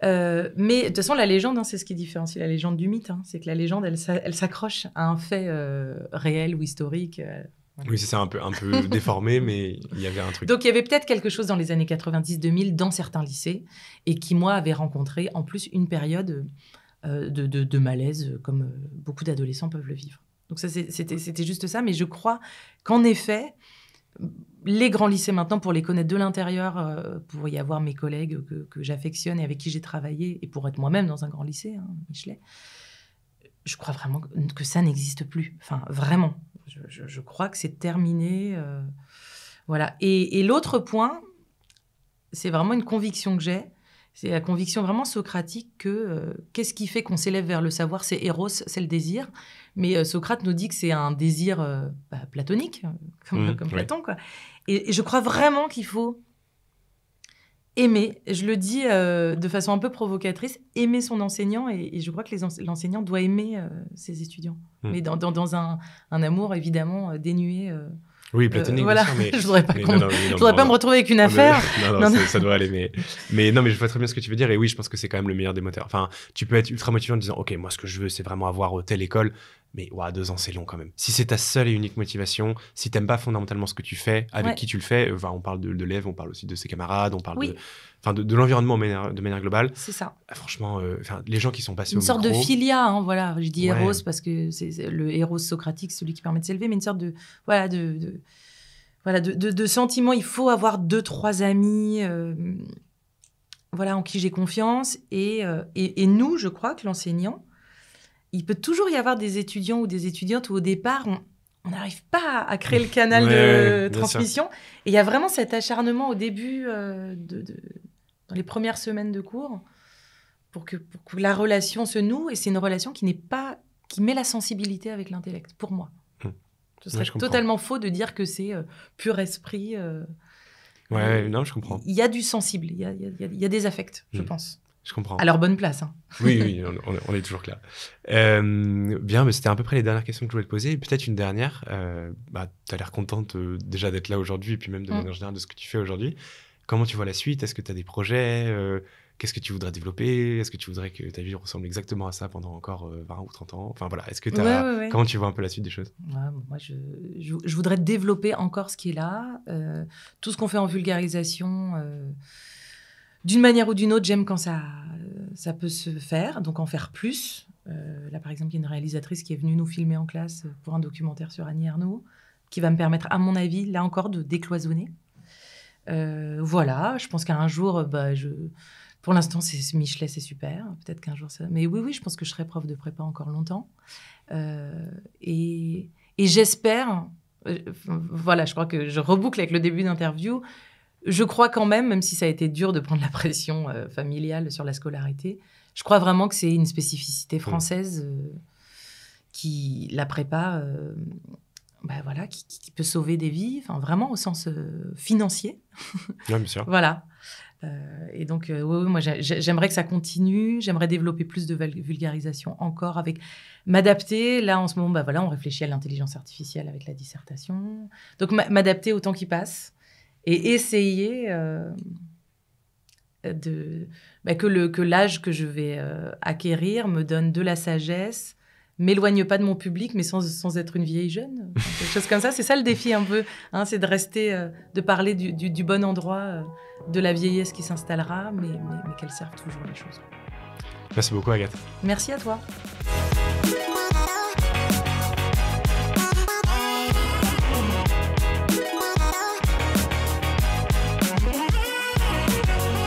Mais de toute façon, la légende, c'est ce qui différencie la légende du mythe. C'est que la légende, elle s'accroche à un fait réel ou historique. Oui, c'est ça, un peu déformé, mais il y avait un truc. Donc, il y avait peut-être quelque chose dans les années 90-2000 dans certains lycées et qui, moi, avait rencontré en plus une période de malaise comme beaucoup d'adolescents peuvent le vivre. Donc, ça, c'était juste ça. Mais je crois qu'en effet, les grands lycées maintenant, pour les connaître de l'intérieur, pour y avoir mes collègues que j'affectionne et avec qui j'ai travaillé, et pour être moi-même dans un grand lycée, Michelet, je crois vraiment que ça n'existe plus. Enfin, vraiment. Je crois que c'est terminé. Voilà. Et l'autre point, c'est vraiment une conviction que j'ai. C'est la conviction vraiment socratique que qu'est-ce qui fait qu'on s'élève vers le savoir? C'est Eros, c'est le désir. Mais Socrate nous dit que c'est un désir platonique, comme Platon, quoi. Et je crois vraiment qu'il faut aimer, je le dis de façon un peu provocatrice, aimer son enseignant. Et je crois que l'enseignant doit aimer ses étudiants. Mais dans un amour, évidemment, dénué... Oui, platonique, voilà. bien sûr, mais... Je voudrais pas, me retrouver avec une affaire. Non, ça doit aller. Mais non, mais je vois très bien ce que tu veux dire. Et oui, je pense que c'est quand même le meilleur des moteurs. Enfin, tu peux être ultra motivé en disant, OK, moi, ce que je veux, c'est vraiment avoir telle école. Mais 2 ans, c'est long quand même. Si c'est ta seule et unique motivation, si t'aimes pas fondamentalement ce que tu fais, avec qui tu le fais, on parle de l'élève, on parle aussi de ses camarades, on parle de l'environnement de manière globale. C'est ça. Franchement, les gens qui sont passés une au sorte micro, de filia, voilà. Je dis Eros parce que c'est le Eros socratique, celui qui permet de s'élever, mais une sorte de sentiment. Il faut avoir 2-3 amis en qui j'ai confiance. Et nous, je crois que l'enseignant, il peut toujours y avoir des étudiants ou des étudiantes où au départ, on n'arrive pas à créer le canal de transmission. Et il y a vraiment cet acharnement au début, dans les premières semaines de cours, pour que la relation se noue. Et c'est une relation qui met la sensibilité avec l'intellect, pour moi. Ce serait totalement faux de dire que c'est pur esprit. Non, je comprends. Il y a du sensible, il y a des affects, je pense. Je comprends. À leur bonne place. Oui, on est toujours clair. Bien, mais c'était à peu près les dernières questions que je voulais te poser. Peut-être une dernière. Tu as l'air contente déjà d'être là aujourd'hui et puis même de manière générale de ce que tu fais aujourd'hui. Comment tu vois la suite? Est-ce que tu as des projets? Qu'est-ce que tu voudrais développer? Est-ce que tu voudrais que ta vie ressemble exactement à ça pendant encore 20 ou 30 ans? Enfin voilà, est-ce que comment tu vois un peu la suite des choses? Moi, je voudrais développer encore ce qui est là. Tout ce qu'on fait en vulgarisation, d'une manière ou d'une autre, j'aime quand ça peut se faire, donc en faire plus. Là, par exemple, il y a une réalisatrice qui est venue nous filmer en classe pour un documentaire sur Annie Ernaux, qui va me permettre, à mon avis, là encore, de décloisonner. Je pense qu'un jour, pour l'instant, c'est Michelet, c'est super. Peut-être qu'un jour, ça... Mais oui, je pense que je serai prof de prépa encore longtemps. Et j'espère... je crois que je reboucle avec le début d'interview. Je crois quand même si ça a été dur de prendre la pression familiale sur la scolarité, je crois vraiment que c'est une spécificité française qui, la prépa... qui peut sauver des vies, vraiment au sens financier. Oui, bien sûr. Voilà. Et donc, moi, j'aimerais que ça continue. J'aimerais développer plus de vulgarisation encore, m'adapter. Là, en ce moment, on réfléchit à l'intelligence artificielle avec la dissertation. Donc, m'adapter au temps qui passe et essayer que l'âge que je vais acquérir me donne de la sagesse, m'éloigne pas de mon public, mais sans être une vieille jeune. Quelque chose comme ça. C'est ça le défi un peu. C'est de rester, de parler du bon endroit, de la vieillesse qui s'installera, mais qu'elle serve toujours les choses. Merci beaucoup, Agathe. Merci à toi.